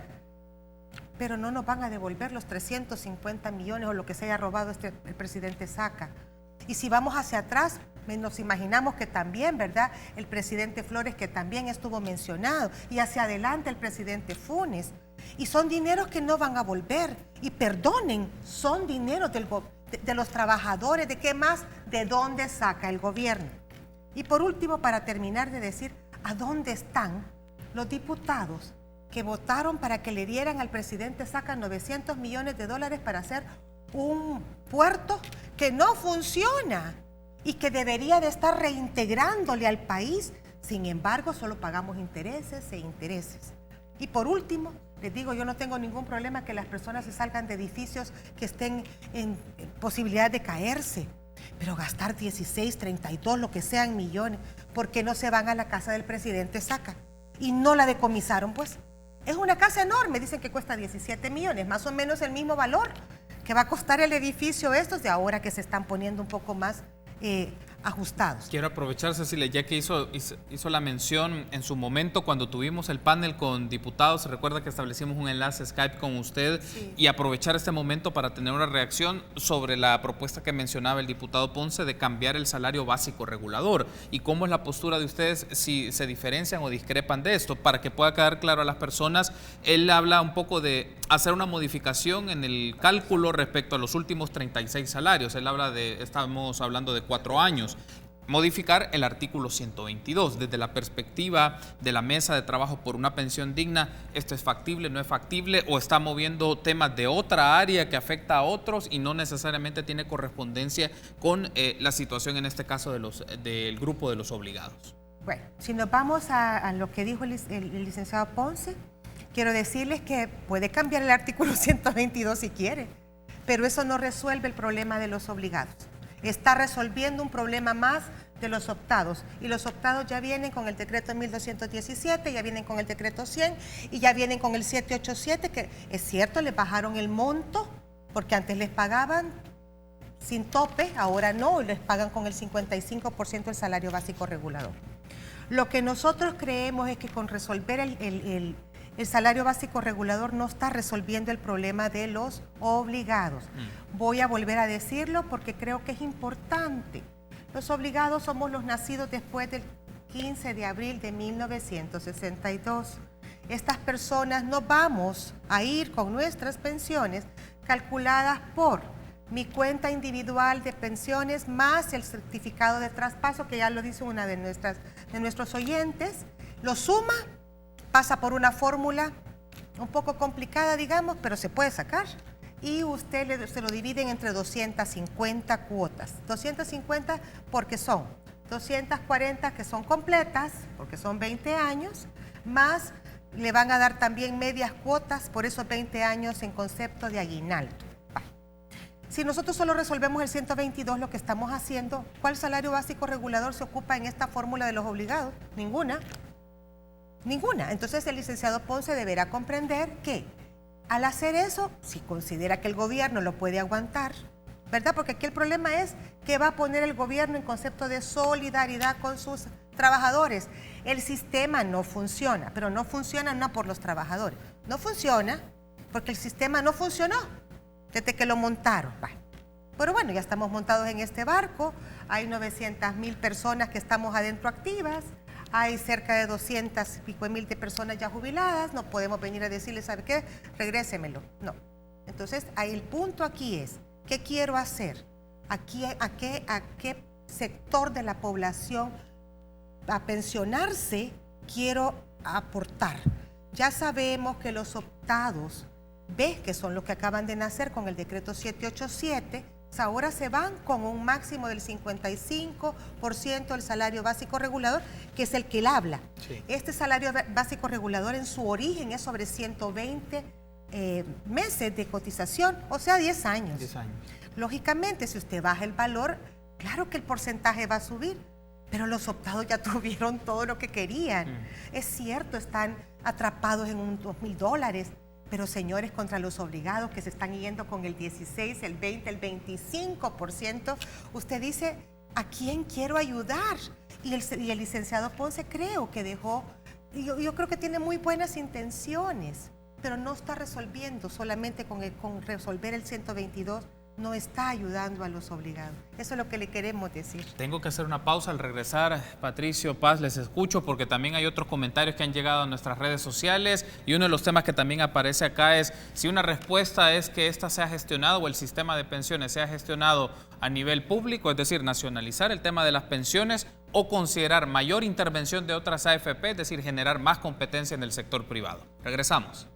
B: pero no nos van a devolver los 350 millones o lo que se haya robado el presidente Saca. Y si vamos hacia atrás, nos imaginamos que también, ¿verdad? El presidente Flores, que también estuvo mencionado, y hacia adelante el presidente Funes. Y son dineros que no van a volver. Y perdonen, son dineros de los trabajadores. ¿De qué más? ¿De dónde saca el gobierno? Y por último, para terminar de decir, ¿a dónde están los diputados que votaron para que le dieran al presidente Saca 900 millones de dólares para hacer un puerto que no funciona y que debería de estar reintegrándole al país? Sin embargo, solo pagamos intereses e intereses. Y por último, les digo, yo no tengo ningún problema que las personas se salgan de edificios que estén en posibilidad de caerse, pero gastar 16, 32, lo que sean millones, ¿por qué no se van a la casa del presidente Saca? Y no la decomisaron, pues. Es una casa enorme, dicen que cuesta 17 millones, más o menos el mismo valor que va a costar el edificio estos de ahora que se están poniendo un poco más ajustados.
A: Quiero aprovechar, Cecilia, ya que hizo la mención en su momento cuando tuvimos el panel con diputados. Se recuerda que establecimos un enlace Skype con usted, sí, y aprovechar este momento para tener una reacción sobre la propuesta que mencionaba el diputado Ponce de cambiar el salario básico regulador y cómo es la postura de ustedes, si se diferencian o discrepan de esto, para que pueda quedar claro a las personas. Él habla un poco de hacer una modificación en el cálculo respecto a los últimos 36 salarios. Él habla estamos hablando de 4 años. Modificar el artículo 122. Desde la perspectiva de la mesa de trabajo por una pensión digna, ¿esto es factible, no es factible, o está moviendo temas de otra área que afecta a otros y no necesariamente tiene correspondencia con la situación en este caso del grupo de los obligados?
B: Bueno, si nos vamos a lo que dijo el licenciado Ponce, quiero decirles que puede cambiar el artículo 122 si quiere, pero eso no resuelve el problema de los obligados. Está resolviendo un problema más de los optados, y los optados ya vienen con el decreto 1217, ya vienen con el decreto 100 y ya vienen con el 787, que es cierto, les bajaron el monto, porque antes les pagaban sin tope, ahora no, les pagan con el 55% del salario básico regulador. Lo que nosotros creemos es que con resolver el salario básico regulador no está resolviendo el problema de los obligados. Voy a volver a decirlo porque creo que es importante. Los obligados somos los nacidos después del 15 de abril de 1962. Estas personas no vamos a ir con nuestras pensiones calculadas por mi cuenta individual de pensiones más el certificado de traspaso, que ya lo dice una de nuestros oyentes, lo suma, pasa por una fórmula un poco complicada, digamos, pero se puede sacar. Y usted se lo dividen entre 250 cuotas. 250 porque son 240 que son completas, porque son 20 años, más le van a dar también medias cuotas por esos 20 años en concepto de aguinaldo. Si nosotros solo resolvemos el 122, lo que estamos haciendo, ¿cuál salario básico regulador se ocupa en esta fórmula de los obligados? Ninguna. Ninguna. Entonces el licenciado Ponce deberá comprender que al hacer eso, si considera que el gobierno lo puede aguantar, ¿verdad? Porque aquí el problema es que va a poner el gobierno en concepto de solidaridad con sus trabajadores. El sistema no funciona, pero no funciona no por los trabajadores. No funciona porque el sistema no funcionó desde que lo montaron. Pero bueno, ya estamos montados en este barco, hay 900.000 personas que estamos adentro activas, hay cerca de 200 y pico mil de personas ya jubiladas, no podemos venir a decirles, ¿sabe qué? Regrésemelo. No. Entonces, ahí el punto aquí es, ¿qué quiero hacer? ¿A qué sector de la población a pensionarse quiero aportar? Ya sabemos que los optados, que son los que acaban de nacer con el decreto 787, ahora se van con un máximo del 55% del salario básico regulador, que es el que él habla. Sí. Este salario básico regulador en su origen es sobre 120 meses de cotización, o sea, 10 años.
A: 10 años.
B: Lógicamente, si usted baja el valor, claro que el porcentaje va a subir, pero los optados ya tuvieron todo lo que querían. Es cierto, están atrapados en unos $2,000, pero señores, contra los obligados que se están yendo con el 16, el 20, el 25%, usted dice, ¿a quién quiero ayudar? Y el licenciado Ponce creo que dejó, yo creo que tiene muy buenas intenciones, pero no está resolviendo, solamente con resolver el 122, no está ayudando a los obligados. Eso es lo que le queremos decir.
A: Tengo que hacer una pausa. Al regresar, Patricio, Paz, les escucho porque también hay otros comentarios que han llegado a nuestras redes sociales y uno de los temas que también aparece acá es si una respuesta es que esta sea gestionado o el sistema de pensiones sea gestionado a nivel público, es decir, nacionalizar el tema de las pensiones o considerar mayor intervención de otras AFP, es decir, generar más competencia en el sector privado. Regresamos.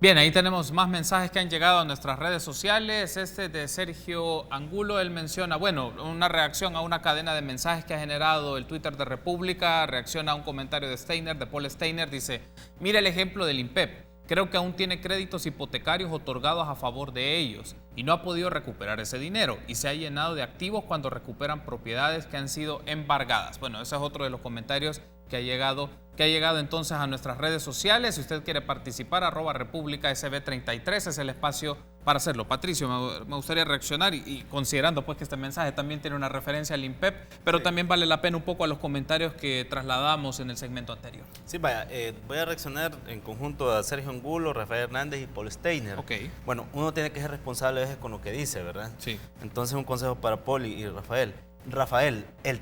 A: Bien, ahí tenemos más mensajes que han llegado a nuestras redes sociales. Este de Sergio Angulo, él menciona, bueno, una reacción a una cadena de mensajes que ha generado el Twitter de República, reacciona a un comentario de Steiner, de Paul Steiner, dice, mira el ejemplo del INPEP, creo que aún tiene créditos hipotecarios otorgados a favor de ellos y no ha podido recuperar ese dinero y se ha llenado de activos cuando recuperan propiedades que han sido embargadas. Bueno, ese es otro de los comentarios que ha llegado que ha llegado entonces a nuestras redes sociales. Si usted quiere participar, @RepúblicaSB33 es el espacio para hacerlo. Patricio, me gustaría reaccionar y considerando pues que este mensaje también tiene una referencia al INPEP, pero también vale la pena un poco a los comentarios que trasladamos en el segmento anterior.
D: Sí, vaya, voy a reaccionar en conjunto a Sergio Angulo, Rafael Hernández y Paul Steiner.
A: Ok.
D: Bueno, uno tiene que ser responsable a veces con lo que dice, ¿verdad?
A: Sí.
D: Entonces un consejo para Paul y Rafael. Rafael, el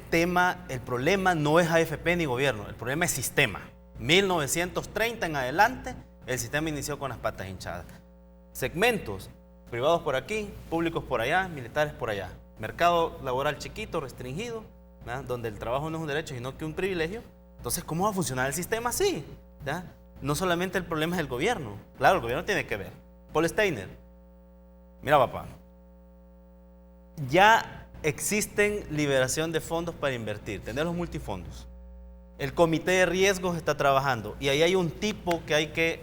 D: problema no es AFP ni gobierno, el problema es sistema. 1930 en adelante, el sistema inició con las patas hinchadas. Segmentos, privados por aquí, públicos por allá, militares por allá. Mercado laboral chiquito, restringido, ¿verdad? Donde el trabajo no es un derecho, sino que un privilegio. Entonces, ¿cómo va a funcionar el sistema así? ¿Ya? No solamente el problema es el gobierno. Claro, el gobierno tiene que ver. Paul Steiner, mira papá, ya existen liberación de fondos para invertir, tener los multifondos. El comité de riesgos está trabajando y ahí hay un tipo que hay que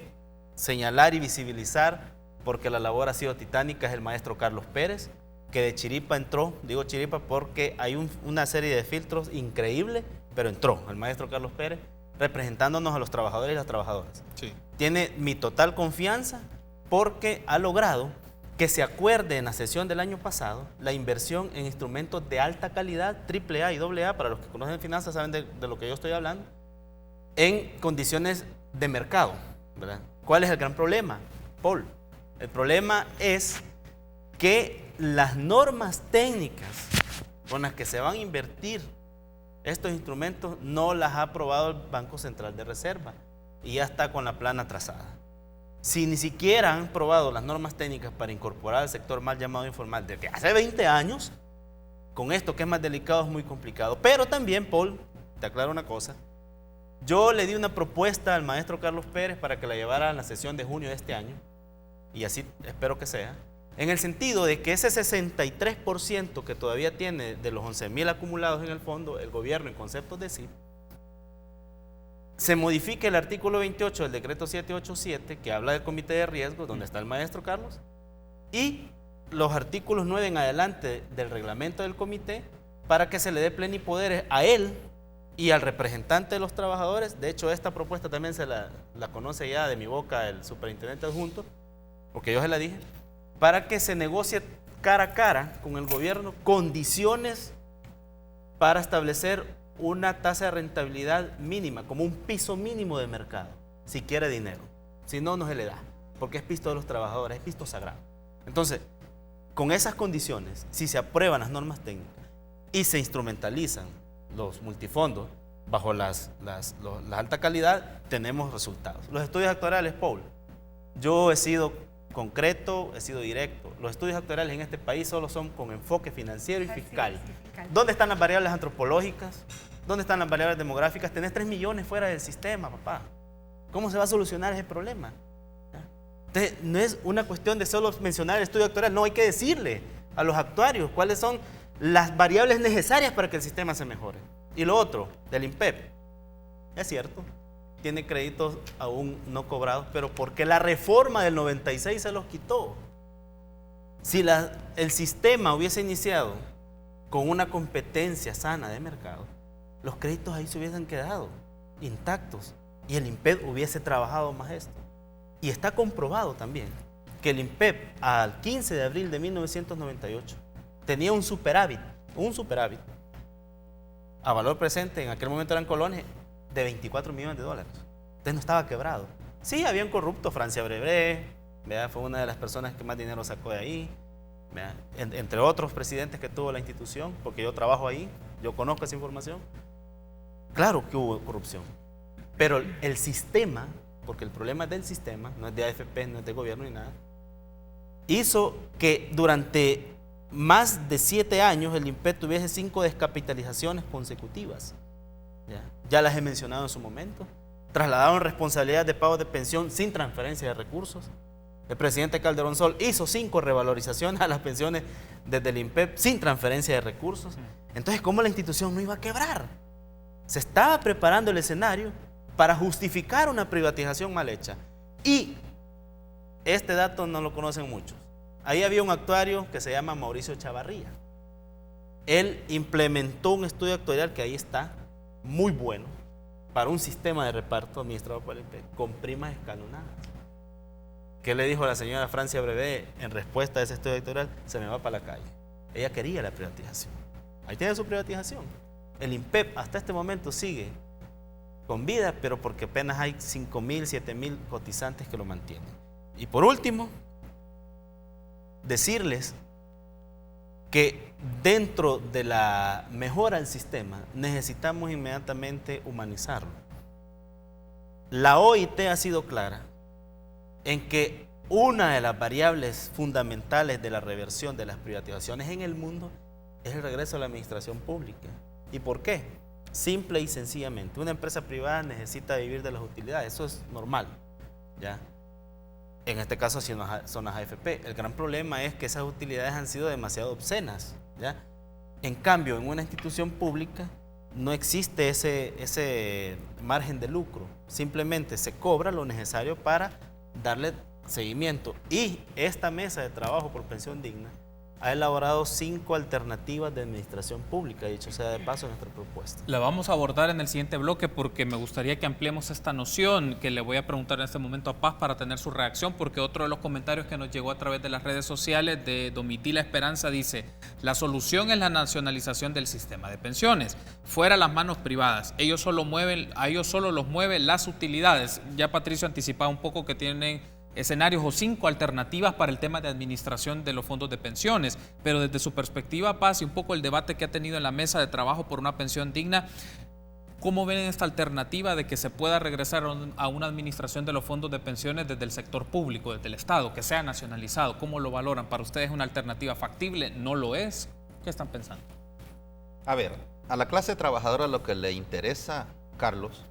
D: señalar y visibilizar porque la labor ha sido titánica, es el maestro Carlos Pérez, que de chiripa entró, digo chiripa porque hay una serie de filtros increíble, pero entró el maestro Carlos Pérez representándonos a los trabajadores y las trabajadoras.
A: Sí.
D: Tiene mi total confianza porque ha logrado que se acuerde en la sesión del año pasado la inversión en instrumentos de alta calidad, AAA y AA, para los que conocen finanzas saben de lo que yo estoy hablando, en condiciones de mercado, ¿verdad? ¿Cuál es el gran problema, Paul? El problema es que las normas técnicas con las que se van a invertir estos instrumentos no las ha aprobado el Banco Central de Reserva y ya está con la plana trazada. Si ni siquiera han probado las normas técnicas para incorporar al sector mal llamado informal desde hace 20 años, con esto que es más delicado es muy complicado. Pero también, Paul, te aclaro una cosa, yo le di una propuesta al maestro Carlos Pérez para que la llevara a la sesión de junio de este año, y así espero que sea, en el sentido de que ese 63% que todavía tiene de los 11.000 acumulados en el fondo, el gobierno en conceptos de CIP, se modifique el artículo 28 del decreto 787 que habla del comité de riesgo, donde está el maestro Carlos, y los artículos 9 en adelante del reglamento del comité para que se le dé plenipoderes a él y al representante de los trabajadores. De hecho, esta propuesta también se la conoce ya de mi boca el superintendente adjunto, porque yo se la dije, para que se negocie cara a cara con el gobierno condiciones para establecer una tasa de rentabilidad mínima, como un piso mínimo de mercado, si quiere dinero. Si no, no se le da, porque es pisto de los trabajadores, es pisto sagrado. Entonces, con esas condiciones, si se aprueban las normas técnicas y se instrumentalizan los multifondos bajo la alta calidad, tenemos resultados. Los estudios actuariales, Paul, yo he sido concreto, he sido directo. Los estudios actuariales en este país solo son con enfoque financiero y fiscal. ¿Dónde están las variables antropológicas? ¿Dónde están las variables demográficas? Tenés 3 millones fuera del sistema, papá. ¿Cómo se va a solucionar ese problema? Entonces, no es una cuestión de solo mencionar el estudio actuarial, no, hay que decirle a los actuarios cuáles son las variables necesarias para que el sistema se mejore. Y lo otro, del INPEP, es cierto, tiene créditos aún no cobrados, pero porque la reforma del 96 se los quitó. Si el sistema hubiese iniciado con una competencia sana de mercado, los créditos ahí se hubiesen quedado intactos y el INPEP hubiese trabajado más esto. Y está comprobado también que el INPEP al 15 de abril de 1998 tenía un superávit a valor presente, en aquel momento eran colones, de 24 millones de dólares. Entonces no estaba quebrado. Sí, había un corrupto, Francia Brebré, ¿verdad? Fue una de las personas que más dinero sacó de ahí, entre otros presidentes que tuvo la institución, porque yo trabajo ahí, yo conozco esa información. Claro que hubo corrupción, pero el sistema, porque el problema es del sistema, no es de AFP, no es de gobierno ni nada, hizo que durante más de 7 años el INPEP tuviese 5 descapitalizaciones consecutivas. Ya las he mencionado en su momento. Trasladaron responsabilidad de pago de pensión sin transferencia de recursos. El presidente Calderón Sol hizo 5 revalorizaciones a las pensiones desde el INPEP sin transferencia de recursos. Entonces, ¿cómo la institución no iba a quebrar? Se estaba preparando el escenario para justificar una privatización mal hecha. Y este dato no lo conocen muchos. Ahí había un actuario que se llama Mauricio Chavarría. Él implementó un estudio actuarial que ahí está, muy bueno, para un sistema de reparto administrado por el INPEC con primas escalonadas. ¿Qué le dijo la señora Francia Brevé en respuesta a ese estudio electoral? Se me va para la calle. Ella quería la privatización. Ahí tiene su privatización. El INPEP hasta este momento sigue con vida, pero porque apenas hay 5.000, 7.000 cotizantes que lo mantienen. Y por último, decirles que dentro de la mejora del sistema necesitamos inmediatamente humanizarlo. La OIT ha sido clara en que una de las variables fundamentales de la reversión de las privatizaciones en el mundo es el regreso a la administración pública. ¿Y por qué? Simple y sencillamente, una empresa privada necesita vivir de las utilidades, eso es normal, ¿ya? En este caso son las AFP. El gran problema es que esas utilidades han sido demasiado obscenas, ¿ya? En cambio, en una institución pública no existe ese margen de lucro, simplemente se cobra lo necesario para darle seguimiento. Y esta mesa de trabajo por pensión digna ha elaborado 5 alternativas de administración pública, dicho sea de paso, nuestra propuesta.
A: La vamos a abordar en el siguiente bloque porque me gustaría que ampliemos esta noción, que le voy a preguntar en este momento a Paz para tener su reacción, porque otro de los comentarios que nos llegó a través de las redes sociales de Domitila Esperanza dice: la solución es la nacionalización del sistema de pensiones, fuera las manos privadas, a ellos solo los mueven las utilidades. Ya Patricio anticipaba un poco que tienen escenarios o 5 alternativas para el tema de administración de los fondos de pensiones, pero desde su perspectiva, Paz, y un poco el debate que ha tenido en la mesa de trabajo por una pensión digna, ¿cómo ven esta alternativa de que se pueda regresar a una administración de los fondos de pensiones desde el sector público, desde el Estado, que sea nacionalizado? ¿Cómo lo valoran? ¿Para ustedes es una alternativa factible? ¿No lo es? ¿Qué están pensando?
C: A ver, a la clase trabajadora lo que le interesa, Carlos,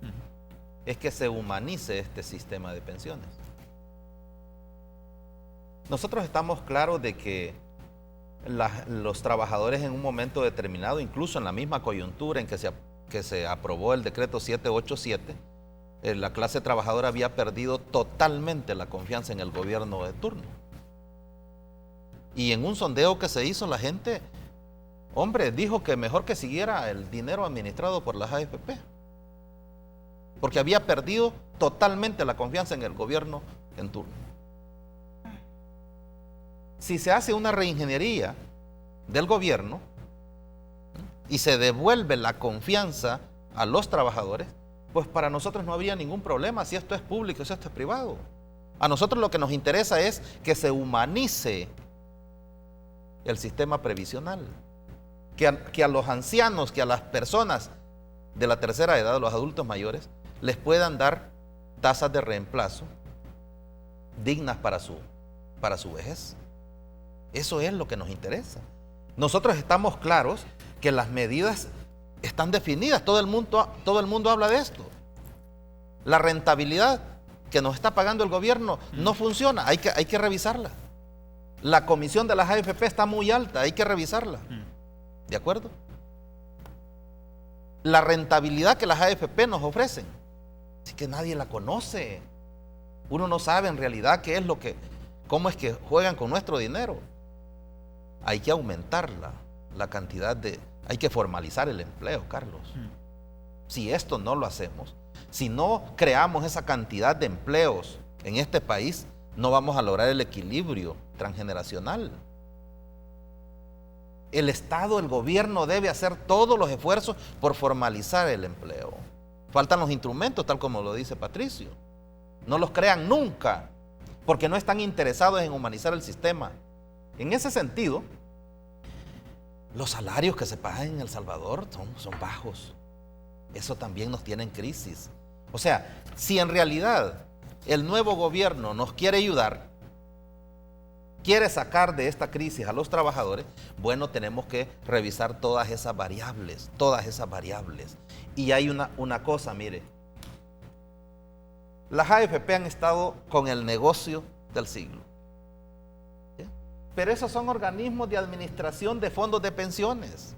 C: es que se humanice este sistema de pensiones. Nosotros estamos claros de que los trabajadores en un momento determinado, incluso en la misma coyuntura en que se aprobó el decreto 787, la clase trabajadora había perdido totalmente la confianza en el gobierno de turno. Y en un sondeo que se hizo, la gente, hombre, dijo que mejor que siguiera el dinero administrado por las AFP, porque había perdido totalmente la confianza en el gobierno en turno. Si se hace una reingeniería del gobierno y se devuelve la confianza a los trabajadores, pues para nosotros no habría ningún problema si esto es público, si esto es privado. A nosotros lo que nos interesa es que se humanice el sistema previsional, que a los ancianos, que a las personas de la tercera edad, los adultos mayores, les puedan dar tasas de reemplazo dignas para su vejez. Eso es lo que nos interesa. Nosotros estamos claros que las medidas están definidas, todo el mundo habla de esto. La rentabilidad que nos está pagando el gobierno no funciona, hay que revisarla. La comisión de las AFP está muy alta, hay que revisarla. ¿De acuerdo? La rentabilidad que las AFP nos ofrecen, así que nadie la conoce. Uno no sabe en realidad cómo es que juegan con nuestro dinero. Hay que aumentar la cantidad hay que formalizar el empleo, Carlos. Si esto no lo hacemos, si no creamos esa cantidad de empleos en este país, no vamos a lograr el equilibrio transgeneracional. El Estado, el gobierno debe hacer todos los esfuerzos por formalizar el empleo. Faltan los instrumentos, tal como lo dice Patricio. No los crean nunca, porque no están interesados en humanizar el sistema. En ese sentido, los salarios que se pagan en El Salvador son bajos. Eso también nos tiene en crisis. O sea, si en realidad el nuevo gobierno nos quiere ayudar, quiere sacar de esta crisis a los trabajadores, bueno, tenemos que revisar todas esas variables. Y hay una cosa, mire, las AFP han estado con el negocio del siglo. Pero esos son organismos de administración de fondos de pensiones.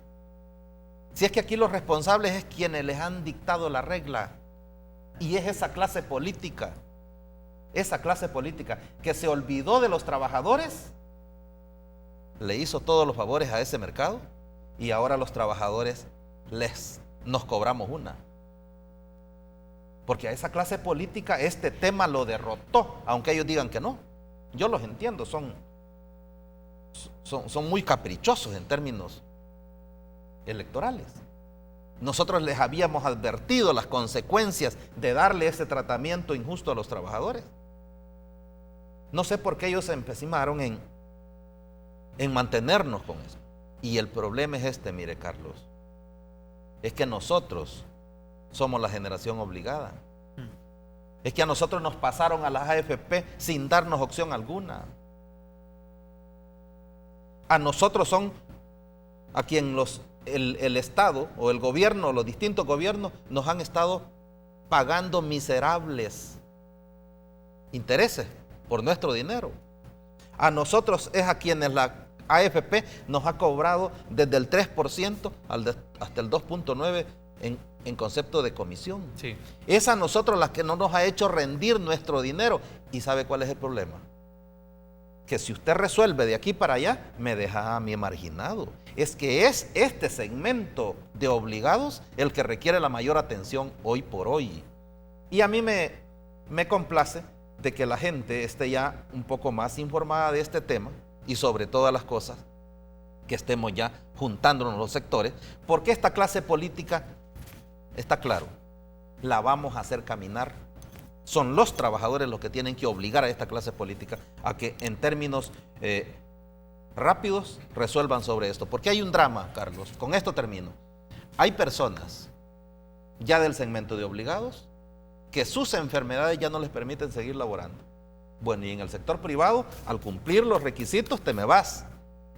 C: Si es que aquí los responsables es quienes les han dictado la regla, y es esa clase política que se olvidó de los trabajadores, le hizo todos los favores a ese mercado, y ahora los trabajadores nos cobramos una. Porque a esa clase política este tema lo derrotó, aunque ellos digan que no. Yo los entiendo, son muy caprichosos en términos electorales. Nosotros les habíamos advertido las consecuencias de darle ese tratamiento injusto a los trabajadores. No sé por qué ellos se empecimaron en mantenernos con eso. Y el problema es este, mire, Carlos, es que nosotros somos la generación obligada. Es que a nosotros nos pasaron a las AFP sin darnos opción alguna. A nosotros son a quien el Estado o el gobierno, los distintos gobiernos nos han estado pagando miserables intereses por nuestro dinero. A nosotros es a quienes la AFP nos ha cobrado desde el 3% hasta el 2.9% en concepto de comisión.
A: Sí.
C: Es a nosotros las que no nos ha hecho rendir nuestro dinero. ¿Y sabe cuál es el problema? Que si usted resuelve de aquí para allá, me deja a mí marginado. Es que es este segmento de obligados el que requiere la mayor atención hoy por hoy. Y a mí me complace de que la gente esté ya un poco más informada de este tema y sobre todas las cosas que estemos ya juntándonos los sectores, porque esta clase política, está claro, la vamos a hacer caminar. Son los trabajadores los que tienen que obligar a esta clase política a que en términos rápidos resuelvan sobre esto. Porque hay un drama, Carlos, con esto termino. Hay personas ya del segmento de obligados que sus enfermedades ya no les permiten seguir laborando. Bueno, y en el sector privado, al cumplir los requisitos, te me vas.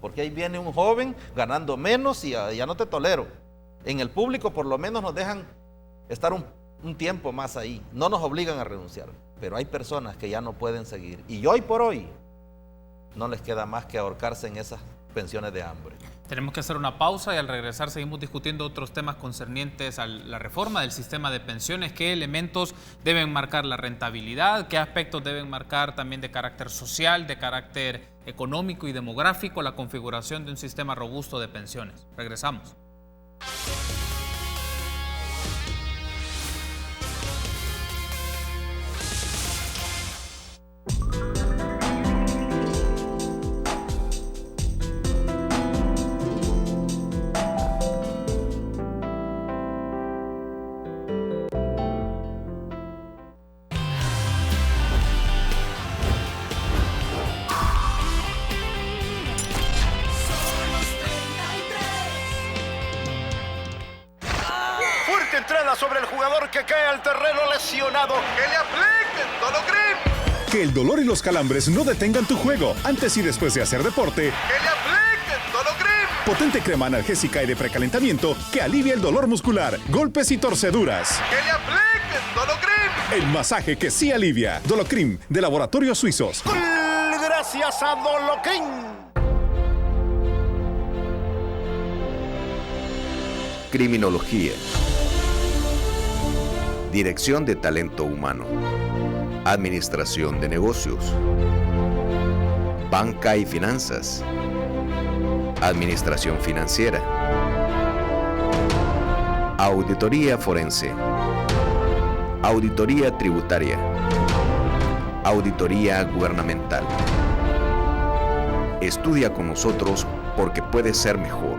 C: Porque ahí viene un joven ganando menos y ya no te tolero. En el público por lo menos nos dejan estar un tiempo más ahí. No nos obligan a renunciar. Pero hay personas que ya no pueden seguir. Y hoy por hoy no les queda más que ahorcarse en esas pensiones de hambre.
A: Tenemos que hacer una pausa y al regresar seguimos discutiendo otros temas concernientes a la reforma del sistema de pensiones. ¿Qué elementos deben marcar la rentabilidad? ¿Qué aspectos deben marcar también de carácter social, de carácter económico y demográfico la configuración de un sistema robusto de pensiones? Regresamos.
F: Sobre el jugador que cae al terreno lesionado. ¡Que le apliquen Dolocrim!
G: Que el dolor y los calambres no detengan tu juego antes y después de hacer deporte.
F: ¡Que le apliquen Dolocrim!
G: Potente crema analgésica y de precalentamiento que alivia el dolor muscular, golpes y torceduras.
F: ¡Que le apliquen Dolocrim!
G: El masaje que sí alivia. Dolocrim, de Laboratorios Suizos.
F: Gracias a Dolocrim.
H: Criminología. Dirección de Talento Humano. Administración de Negocios. Banca y Finanzas. Administración Financiera. Auditoría Forense. Auditoría Tributaria. Auditoría Gubernamental. Estudia con nosotros porque puede ser mejor.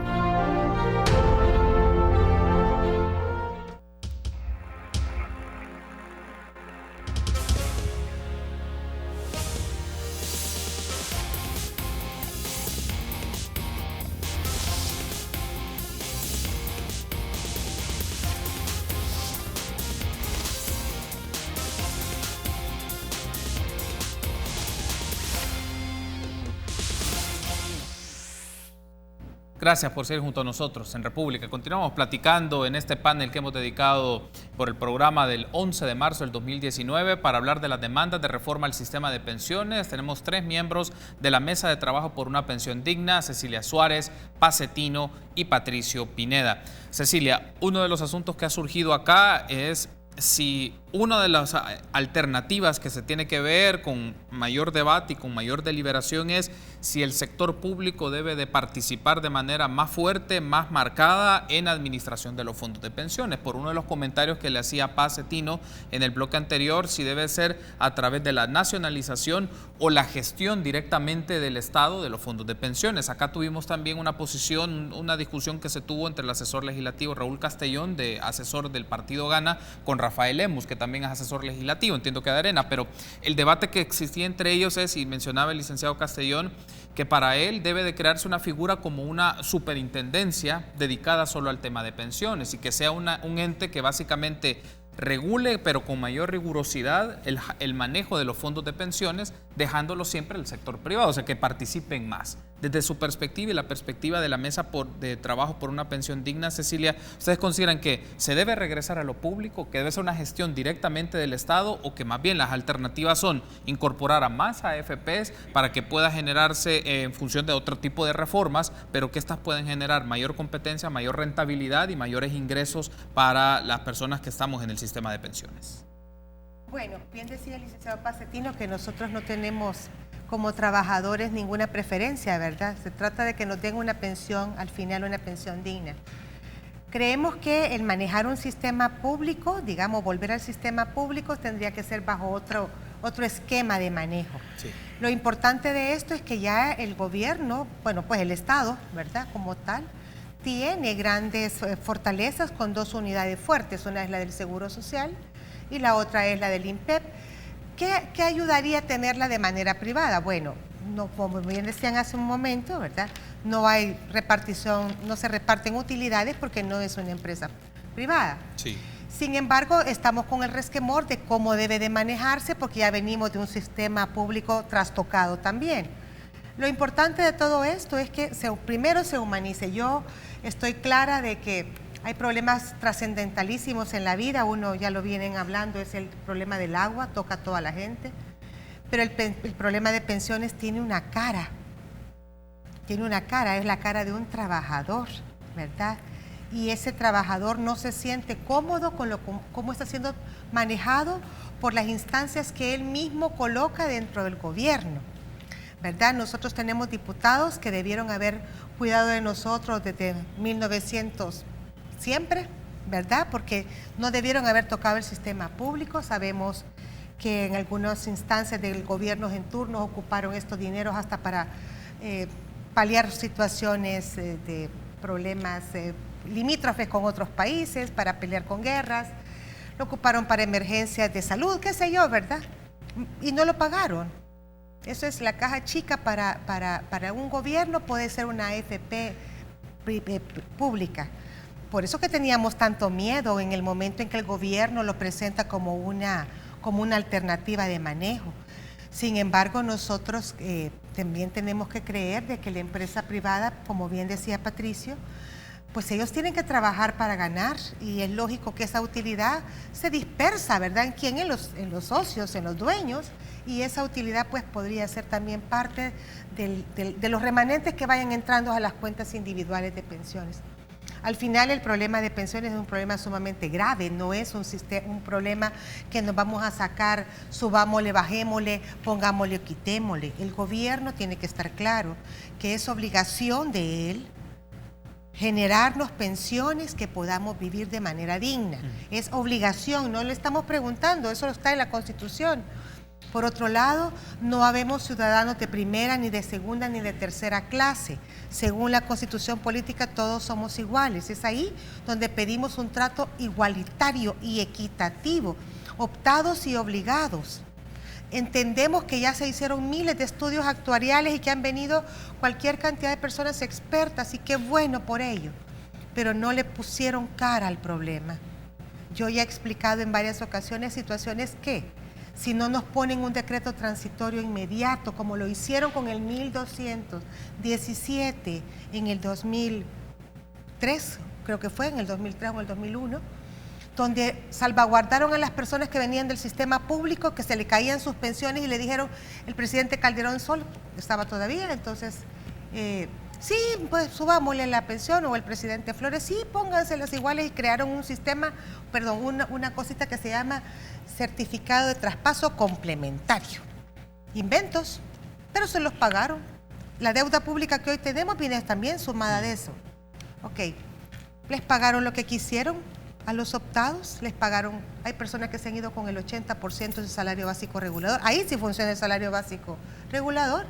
A: Gracias por seguir junto a nosotros en República. Continuamos platicando en este panel que hemos dedicado por el programa del 11 de marzo del 2019 para hablar de las demandas de reforma al sistema de pensiones. Tenemos 3 miembros de la Mesa de Trabajo por una Pensión Digna: Cecilia Suárez, Paz Setino y Patricio Pineda. Cecilia, uno de los asuntos que ha surgido acá es si una de las alternativas que se tiene que ver con mayor debate y con mayor deliberación es si el sector público debe de participar de manera más fuerte, más marcada en administración de los fondos de pensiones. Por uno de los comentarios que le hacía Paz Cetino en el bloque anterior, si debe ser a través de la nacionalización o la gestión directamente del Estado de los fondos de pensiones. Acá tuvimos también una discusión que se tuvo entre el asesor legislativo Raúl Castellón, de asesor del partido Gana, con Rafael Lemus, que también es asesor legislativo, entiendo que de Arena, pero el debate que existía entre ellos es, y mencionaba el licenciado Castellón, que para él debe de crearse una figura como una superintendencia dedicada solo al tema de pensiones y que sea un ente que básicamente regule, pero con mayor rigurosidad, el manejo de los fondos de pensiones, dejándolo siempre el sector privado, o sea, que participen más. Desde su perspectiva y la perspectiva de la Mesa de Trabajo por una Pensión Digna, Cecilia, ¿ustedes consideran que se debe regresar a lo público, que debe ser una gestión directamente del Estado, o que más bien las alternativas son incorporar a más AFPs para que pueda generarse en función de otro tipo de reformas, pero que estas pueden generar mayor competencia, mayor rentabilidad y mayores ingresos para las personas que estamos en el sistema de pensiones?
B: Bueno, bien decía el licenciado Paz Cetino que nosotros no tenemos como trabajadores ninguna preferencia, ¿verdad? Se trata de que nos den una pensión, al final una pensión digna. Creemos que el manejar un sistema público, digamos, volver al sistema público, tendría que ser bajo otro esquema de manejo. Sí. Lo importante de esto es que ya el gobierno, bueno, pues el Estado, ¿verdad?, como tal, tiene grandes fortalezas con dos unidades fuertes. Una es la del Seguro Social y la otra es la del INPEP. ¿Qué ayudaría a tenerla de manera privada? Bueno, no, como bien decían hace un momento, ¿verdad?, no hay repartición, no se reparten utilidades porque no es una empresa privada. Sí. Sin embargo, estamos con el resquemor de cómo debe de manejarse, porque ya venimos de un sistema público trastocado también. Lo importante de todo esto es que primero se humanice. Yo estoy clara de que hay problemas trascendentalísimos en la vida, uno ya lo vienen hablando, es el problema del agua, toca a toda la gente, pero el problema de pensiones tiene una cara, es la cara de un trabajador, ¿verdad? Y ese trabajador no se siente cómodo con cómo está siendo manejado por las instancias que él mismo coloca dentro del gobierno, ¿verdad? Nosotros tenemos diputados que debieron haber cuidado de nosotros desde 1900 siempre, ¿verdad? Porque no debieron haber tocado el sistema público. Sabemos que en algunas instancias del gobierno en turno ocuparon estos dineros hasta para paliar situaciones de problemas limítrofes con otros países, para pelear con guerras, lo ocuparon para emergencias de salud, qué sé yo, ¿verdad? Y no lo pagaron. Eso es la caja chica para un gobierno, puede ser una AFP pública. Por eso que teníamos tanto miedo en el momento en que el gobierno lo presenta como una alternativa de manejo. Sin embargo, nosotros también tenemos que creer de que la empresa privada, como bien decía Patricio, pues ellos tienen que trabajar para ganar, y es lógico que esa utilidad se dispersa, ¿verdad?, ¿en quién? En los socios, en los dueños, y esa utilidad pues podría ser también parte de los remanentes que vayan entrando a las cuentas individuales de pensiones. Al final el problema de pensiones es un problema sumamente grave, no es un problema que nos vamos a sacar, subámosle, bajémosle, pongámosle o quitémosle. El gobierno tiene que estar claro que es obligación de él generarnos pensiones que podamos vivir de manera digna. Es obligación, no le estamos preguntando, eso está en la Constitución. Por otro lado, no habemos ciudadanos de primera, ni de segunda, ni de tercera clase. Según la Constitución Política, todos somos iguales. Es ahí donde pedimos un trato igualitario y equitativo, optados y obligados. Entendemos que ya se hicieron miles de estudios actuariales y que han venido cualquier cantidad de personas expertas, y qué bueno por ello, pero no le pusieron cara al problema. Yo ya he explicado en varias ocasiones situaciones que, si no nos ponen un decreto transitorio inmediato, como lo hicieron con el 1217 en el 2003, creo que fue en el 2003 o en el 2001, donde salvaguardaron a las personas que venían del sistema público, que se le caían sus pensiones, y le dijeron, el presidente Calderón Sol estaba todavía, entonces, sí, pues subámosle la pensión, o el presidente Flores, sí, pónganselas iguales, y crearon un sistema, perdón, una cosita que se llama certificado de traspaso complementario. Inventos, pero se los pagaron. La deuda pública que hoy tenemos viene también sumada de eso. Ok, les pagaron lo que quisieron a los optados, les pagaron, hay personas que se han ido con el 80% del salario básico regulador, ahí sí funciona el salario básico regulador,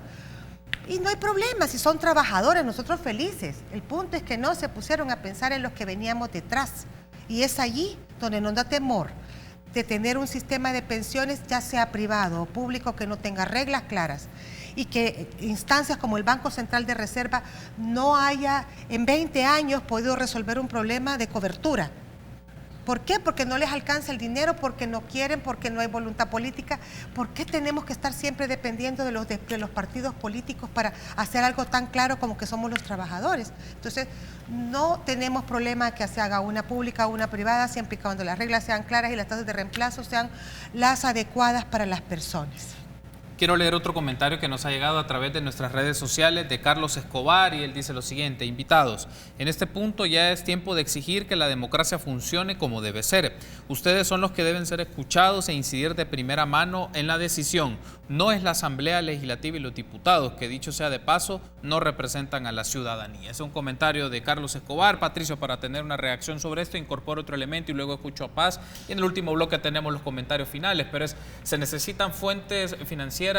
B: y no hay problema, si son trabajadores, nosotros felices. El punto es que no se pusieron a pensar en los que veníamos detrás, y es allí donde nos da temor de tener un sistema de pensiones, ya sea privado o público, que no tenga reglas claras y que instancias como el Banco Central de Reserva no haya en 20 años podido resolver un problema de cobertura. ¿Por qué? Porque no les alcanza el dinero, porque no quieren, porque no hay voluntad política. ¿Por qué tenemos que estar siempre dependiendo de los partidos políticos para hacer algo tan claro como que somos los trabajadores? Entonces, no tenemos problema que se haga una pública o una privada, siempre y cuando las reglas sean claras y las tasas de reemplazo sean las adecuadas para las personas.
A: Quiero leer otro comentario que nos ha llegado a través de nuestras redes sociales de Carlos Escobar, y él dice lo siguiente: invitados, en este punto ya es tiempo de exigir que la democracia funcione como debe ser. Ustedes son los que deben ser escuchados e incidir de primera mano en la decisión. No es la Asamblea Legislativa y los diputados, que dicho sea de paso, no representan a la ciudadanía. Es un comentario de Carlos Escobar. Patricio, para tener una reacción sobre esto, incorporo otro elemento y luego escucho a Paz. Y en el último bloque tenemos los comentarios finales, pero se necesitan fuentes financieras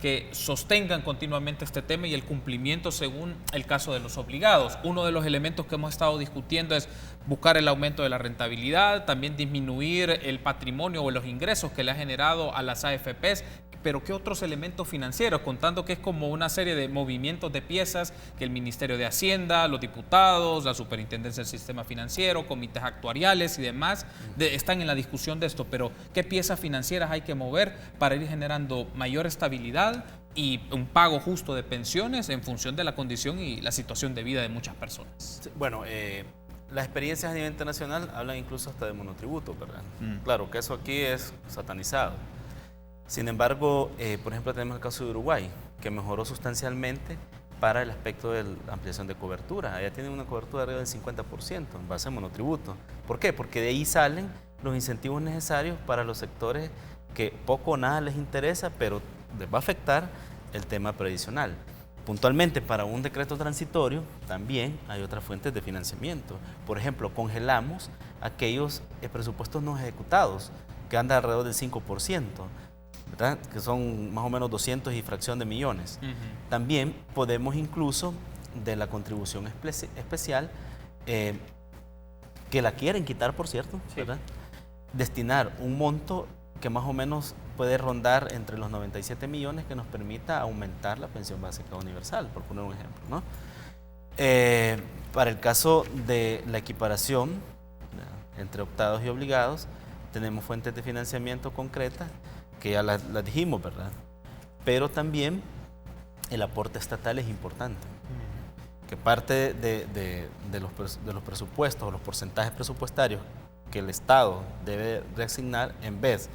A: que sostengan continuamente este tema y el cumplimiento según el caso de los obligados. Uno de los elementos que hemos estado discutiendo es buscar el aumento de la rentabilidad, también disminuir el patrimonio o los ingresos que le ha generado a las AFPs, pero ¿qué otros elementos financieros? Contando que es como una serie de movimientos de piezas que el Ministerio de Hacienda, los diputados, la Superintendencia del Sistema Financiero, comités actuariales y demás están en la discusión de esto, pero ¿qué piezas financieras hay que mover para ir generando mayor estabilidad y un pago justo de pensiones en función de la condición y la situación de vida de muchas personas?
D: Bueno, las experiencias a nivel internacional hablan incluso hasta de monotributo, ¿verdad? Claro que eso aquí es satanizado. Sin embargo, por ejemplo, tenemos el caso de Uruguay, que mejoró sustancialmente para el aspecto de la ampliación de cobertura. Allá tienen una cobertura arriba del 50% en base a monotributo. ¿Por qué? Porque de ahí salen los incentivos necesarios para los sectores que poco o nada les interesa, pero les va a afectar el tema previsional. Puntualmente, para un decreto transitorio, también hay otras fuentes de financiamiento. Por ejemplo, congelamos aquellos presupuestos no ejecutados, que andan alrededor del 5%. ¿verdad? Que son más o menos 200 y fracción de millones. También podemos incluso de la contribución especial, que la quieren quitar, por cierto, ¿verdad? Destinar un monto que más o menos puede rondar entre los 97 millones que nos permita aumentar la pensión básica universal, por poner un ejemplo, ¿no? Para el caso de la equiparación entre optados y obligados, tenemos fuentes de financiamiento concretas que ya las dijimos, ¿verdad? Pero también el aporte estatal es importante, que parte de los presupuestos o los porcentajes presupuestarios que el Estado debe reasignar, en vez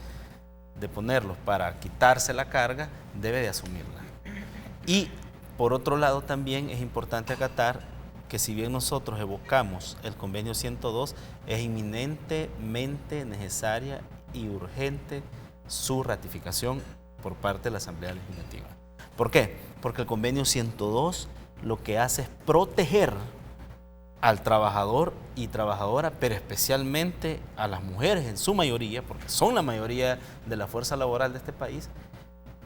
D: de ponerlos para quitarse la carga, debe de asumirla. Y por otro lado también es importante acatar que si bien nosotros evocamos el convenio 102, es inminentemente necesaria y urgente su ratificación por parte de la Asamblea Legislativa. ¿Por qué? Porque el convenio 102 lo que hace es proteger al trabajador y trabajadora, pero especialmente a las mujeres en su mayoría, porque son la mayoría de la fuerza laboral de este país,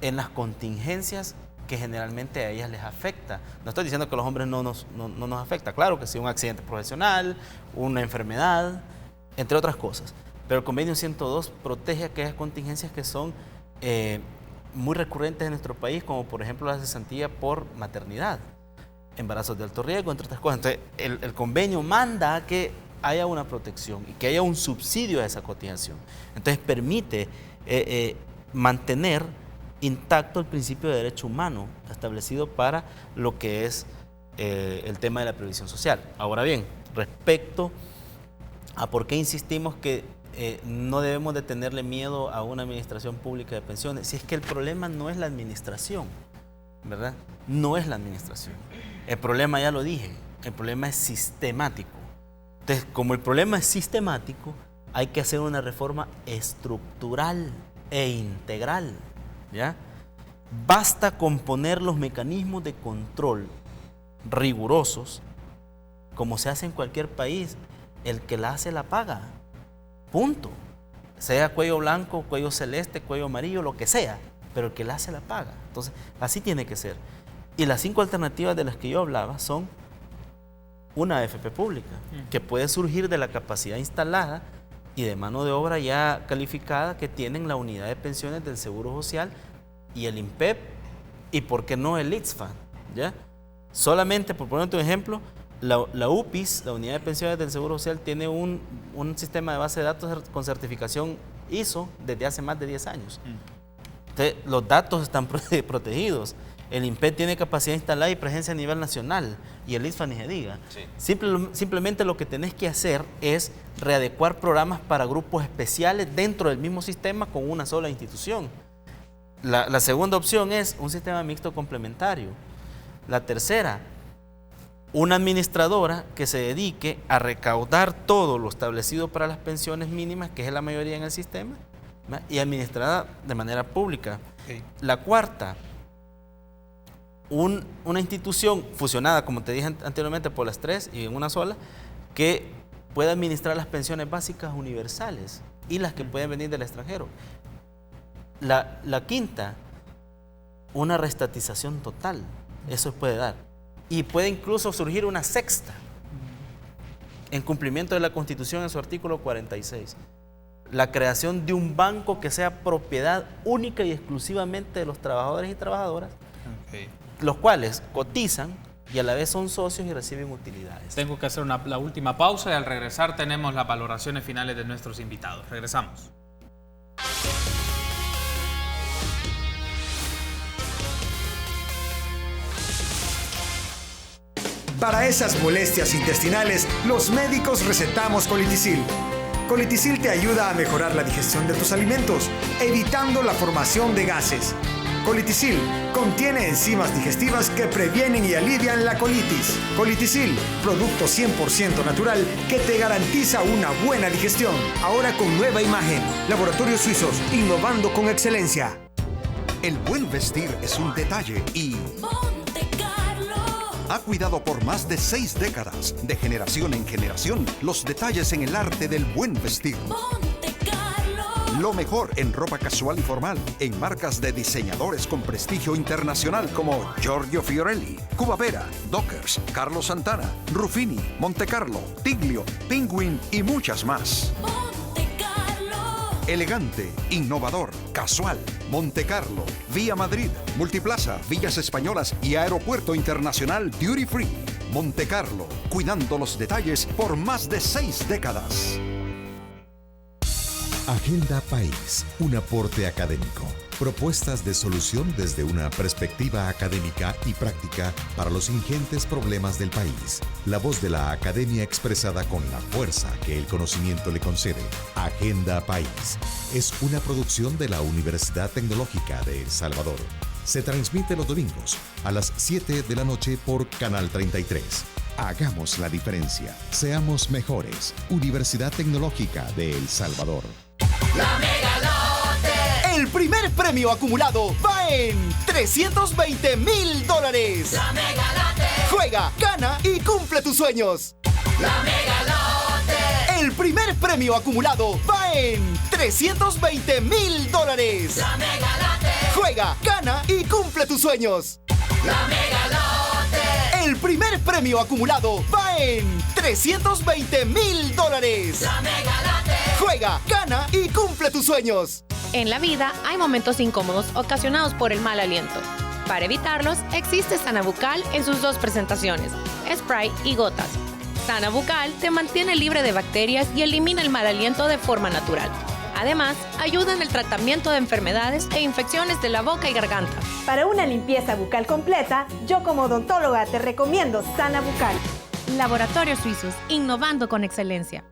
D: en las contingencias que generalmente a ellas les afecta. No estoy diciendo que a los hombres no nos afecta, claro que sí, un accidente profesional, una enfermedad, entre otras cosas. Pero el convenio 102 protege aquellas contingencias que son muy recurrentes en nuestro país, como por ejemplo la cesantía por maternidad, embarazos de alto riesgo, entre otras cosas. Entonces, el convenio manda a que haya una protección y que haya un subsidio a esa cotización. Entonces, permite mantener intacto el principio de derecho humano establecido para lo que es el tema de la previsión social. Ahora bien, respecto a por qué insistimos que no debemos de tenerle miedo a una administración pública de pensiones, si es que el problema no es la administración, ¿verdad? No es la administración. El problema, ya lo dije, el problema es sistemático. Entonces, como el problema es sistemático, hay que hacer una reforma estructural e integral, ¿ya? Basta con poner los mecanismos de control rigurosos, como se hace en cualquier país. El que la hace la paga, punto. Sea cuello blanco, cuello celeste, cuello amarillo, lo que sea, pero el que la hace la paga. Entonces, así tiene que ser. Y las 5 alternativas de las que yo hablaba son una AFP pública, que puede surgir de la capacidad instalada y de mano de obra ya calificada que tienen la unidad de pensiones del Seguro Social y el INPEP, y por qué no el ITSFA, ¿ya? Solamente, por ponerte un ejemplo, la UPIS, la Unidad de Pensiones del Seguro Social, tiene un sistema de base de datos con certificación ISO desde hace más de 10 años. Entonces, los datos están protegidos. El INPEP tiene capacidad instalada y presencia a nivel nacional, y el ITSFA ni se diga. Sí. Simplemente lo que tenés que hacer es readecuar programas para grupos especiales dentro del mismo sistema con una sola institución. La segunda opción es un sistema mixto complementario. La tercera, una administradora que se dedique a recaudar todo lo establecido para las pensiones mínimas, que es la mayoría en el sistema, ¿verdad? Y administrada de manera pública. Okay. La cuarta, una institución fusionada, como te dije anteriormente, por las 3 y en una sola, que pueda administrar las pensiones básicas universales y las que pueden venir del extranjero. La quinta, una reestatización total, eso puede dar. Y puede incluso surgir una sexta, en cumplimiento de la Constitución en su artículo 46. La creación de un banco que sea propiedad única y exclusivamente de los trabajadores y trabajadoras, okay, los cuales cotizan y a la vez son socios y reciben utilidades.
A: Tengo que hacer la última pausa y al regresar tenemos las valoraciones finales de nuestros invitados. Regresamos.
I: Para esas molestias intestinales, los médicos recetamos Colitisil. Colitisil te ayuda a mejorar la digestión de tus alimentos, evitando la formación de gases. Colitisil contiene enzimas digestivas que previenen y alivian la colitis. Colitisil, producto 100% natural que te garantiza una buena digestión. Ahora con nueva imagen. Laboratorios Suizos, innovando con excelencia.
J: El buen vestir es un detalle y ha cuidado por más de 6 décadas, de generación en generación, los detalles en el arte del buen vestir. Lo mejor en ropa casual y formal, en marcas de diseñadores con prestigio internacional como Giorgio Fiorelli, Cuba Vera, Dockers, Carlos Santana, Ruffini, Montecarlo, Tiglio, Penguin y muchas más. Elegante, innovador, casual, Montecarlo, Vía Madrid, Multiplaza, Villas Españolas y Aeropuerto Internacional Duty Free. Montecarlo, cuidando los detalles por más de 6 décadas.
K: Agenda País, un aporte académico. Propuestas de solución desde una perspectiva académica y práctica para los ingentes problemas del país. La voz de la academia expresada con la fuerza que el conocimiento le concede. Agenda País es una producción de la Universidad Tecnológica de El Salvador. Se transmite los domingos a las 7 de la noche por Canal 33. Hagamos la diferencia. Seamos mejores. Universidad Tecnológica de El Salvador.
L: La Megalote.
M: El primer premio acumulado va en $320,000.
L: La Megalote.
M: Juega, gana y cumple tus sueños.
L: La Megalote.
M: El primer premio acumulado va en $320,000.
L: La Megalote.
M: Juega, gana y cumple tus sueños.
L: La Megalote.
M: El primer premio acumulado va en $320,000.
L: La Megalote.
M: Juega, gana y cumple tus sueños.
N: En la vida hay momentos incómodos ocasionados por el mal aliento. Para evitarlos, existe Sanabucal en sus 2 presentaciones, spray y gotas. Sanabucal te mantiene libre de bacterias y elimina el mal aliento de forma natural. Además, ayuda en el tratamiento de enfermedades e infecciones de la boca y garganta.
O: Para una limpieza bucal completa, yo como odontóloga te recomiendo Sanabucal.
N: Laboratorios Suizos, innovando con excelencia.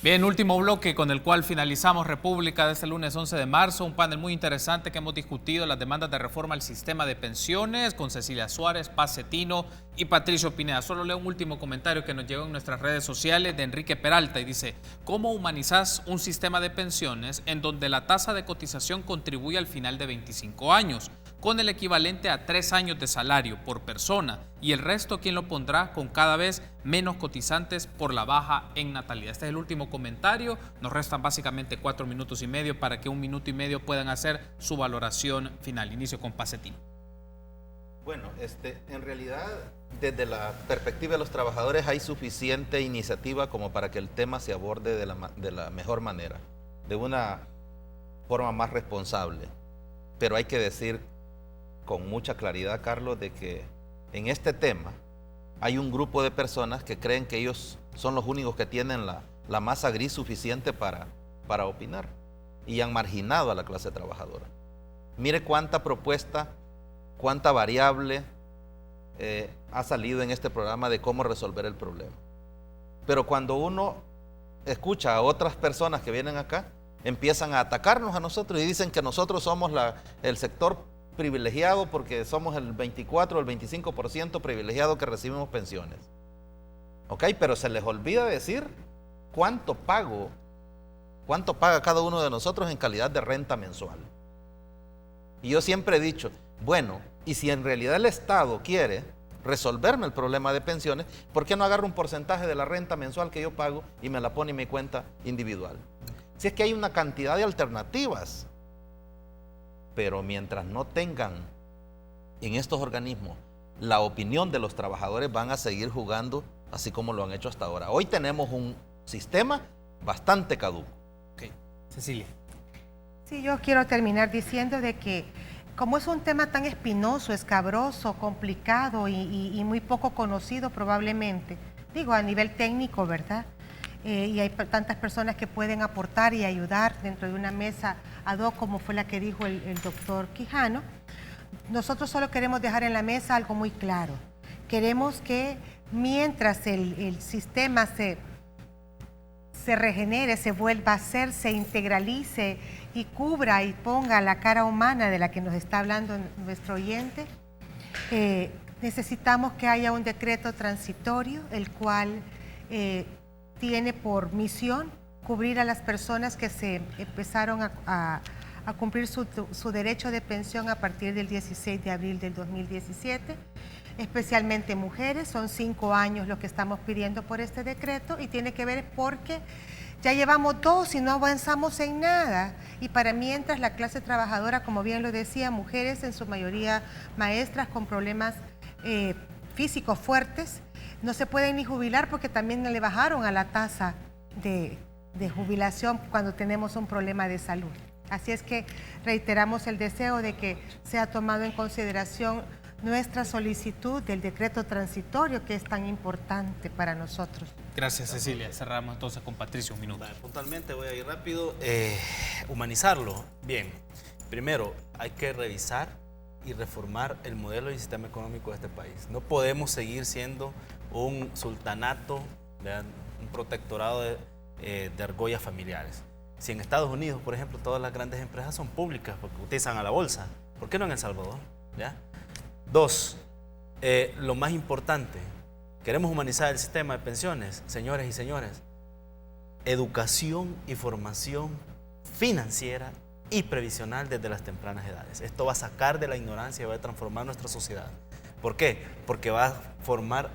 A: Bien, último bloque con el cual finalizamos República de este lunes 11 de marzo, un panel muy interesante que hemos discutido las demandas de reforma al sistema de pensiones con Cecilia Suárez, Paz Cetino y Patricio Pineda. Solo leo un último comentario que nos llegó en nuestras redes sociales de Enrique Peralta y dice: ¿cómo humanizás un sistema de pensiones en donde la tasa de cotización contribuye al final de 25 años? Con el equivalente a 3 años de salario por persona, y el resto quién lo pondrá con cada vez menos cotizantes por la baja en natalidad. Este es el último comentario. Nos restan básicamente 4 minutos y medio para que 1 minuto y medio puedan hacer su valoración final. Inicio con Paz Cetino.
C: Bueno, en realidad, desde la perspectiva de los trabajadores hay suficiente iniciativa como para que el tema se aborde de la mejor manera, de una forma más responsable. Pero hay que decir con mucha claridad, Carlos, de que en este tema hay un grupo de personas que creen que ellos son los únicos que tienen la masa gris suficiente para opinar y han marginado a la clase trabajadora. Mire cuánta propuesta, cuánta variable ha salido en este programa de cómo resolver el problema. Pero cuando uno escucha a otras personas que vienen acá, empiezan a atacarnos a nosotros y dicen que nosotros somos el sector privilegiado porque somos el 24 o el 25% privilegiado que recibimos pensiones. ¿Ok? Pero se les olvida decir cuánto paga cada uno de nosotros en calidad de renta mensual. Y yo siempre he dicho, bueno, y si en realidad el Estado quiere resolverme el problema de pensiones, ¿por qué no agarro un porcentaje de la renta mensual que yo pago y me la pone en mi cuenta individual? Si es que hay una cantidad de alternativas. Pero mientras no tengan en estos organismos la opinión de los trabajadores, van a seguir jugando así como lo han hecho hasta ahora. Hoy tenemos un sistema bastante caduco.
A: Ok, Cecilia.
B: Sí, yo quiero terminar diciendo de que como es un tema tan espinoso, escabroso, complicado y muy poco conocido probablemente, digo a nivel técnico, ¿verdad? Y hay tantas personas que pueden aportar y ayudar dentro de una mesa ad hoc como fue la que dijo el doctor Quijano. Nosotros solo queremos dejar en la mesa algo muy claro. Queremos que mientras el sistema se regenere, se vuelva a hacer, se integralice y cubra y ponga la cara humana de la que nos está hablando nuestro oyente, necesitamos que haya un decreto transitorio, el cual tiene por misión cubrir a las personas que se empezaron a cumplir su derecho de pensión a partir del 16 de abril del 2017, especialmente mujeres. Son 5 años lo que estamos pidiendo por este decreto y tiene que ver porque ya llevamos 2 y no avanzamos en nada. Y para mientras la clase trabajadora, como bien lo decía, mujeres en su mayoría maestras con problemas físicos fuertes, no se pueden ni jubilar porque también le bajaron a la tasa de jubilación cuando tenemos un problema de salud. Así es que reiteramos el deseo de que sea tomado en consideración nuestra solicitud del decreto transitorio que es tan importante para nosotros.
A: Gracias, Cecilia. Cerramos entonces con Patricio, 1 minuto.
D: Puntualmente voy a ir rápido. Humanizarlo. Bien, primero hay que revisar y reformar el modelo y el sistema económico de este país. No podemos seguir siendo un sultanato, ¿verdad?, un protectorado de argollas familiares. Si en Estados Unidos, por ejemplo, todas las grandes empresas son públicas porque cotizan a la bolsa, ¿por qué no en El Salvador? ¿Ya? 2, lo más importante, queremos humanizar el sistema de pensiones, señores y señores, educación y formación financiera y previsional desde las tempranas edades. Esto va a sacar de la ignorancia y va a transformar nuestra sociedad. ¿Por qué? Porque va a formar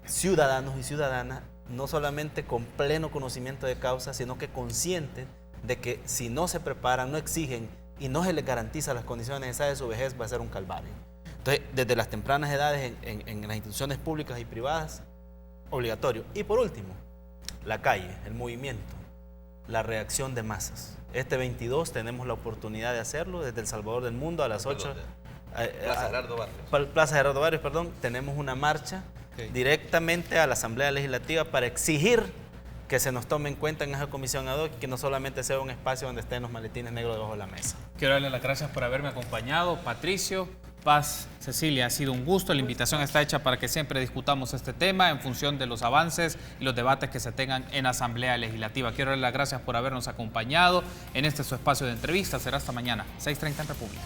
D: ciudadanos y ciudadanas no solamente con pleno conocimiento de causa, sino que conscientes de que si no se preparan, no exigen y no se les garantiza las condiciones necesarias de su vejez, va a ser un calvario. Entonces, desde las tempranas edades en las instituciones públicas y privadas, obligatorio. Y por último, la calle, el movimiento, la reacción de masas. Este 22 tenemos la oportunidad de hacerlo desde El Salvador del Mundo a las 8.
C: Plaza Gerardo Barrios.
D: Plaza Gerardo Barrios, perdón. Tenemos una marcha directamente a la Asamblea Legislativa para exigir que se nos tome en cuenta en esa comisión ad hoc y que no solamente sea un espacio donde estén los maletines negros debajo de la mesa.
A: Quiero darle las gracias por haberme acompañado, Patricio, Paz, Cecilia, ha sido un gusto. La invitación está hecha para que siempre discutamos este tema en función de los avances y los debates que se tengan en Asamblea Legislativa. Quiero darle las gracias por habernos acompañado en este su espacio de entrevistas. Será hasta mañana, 6:30 en República.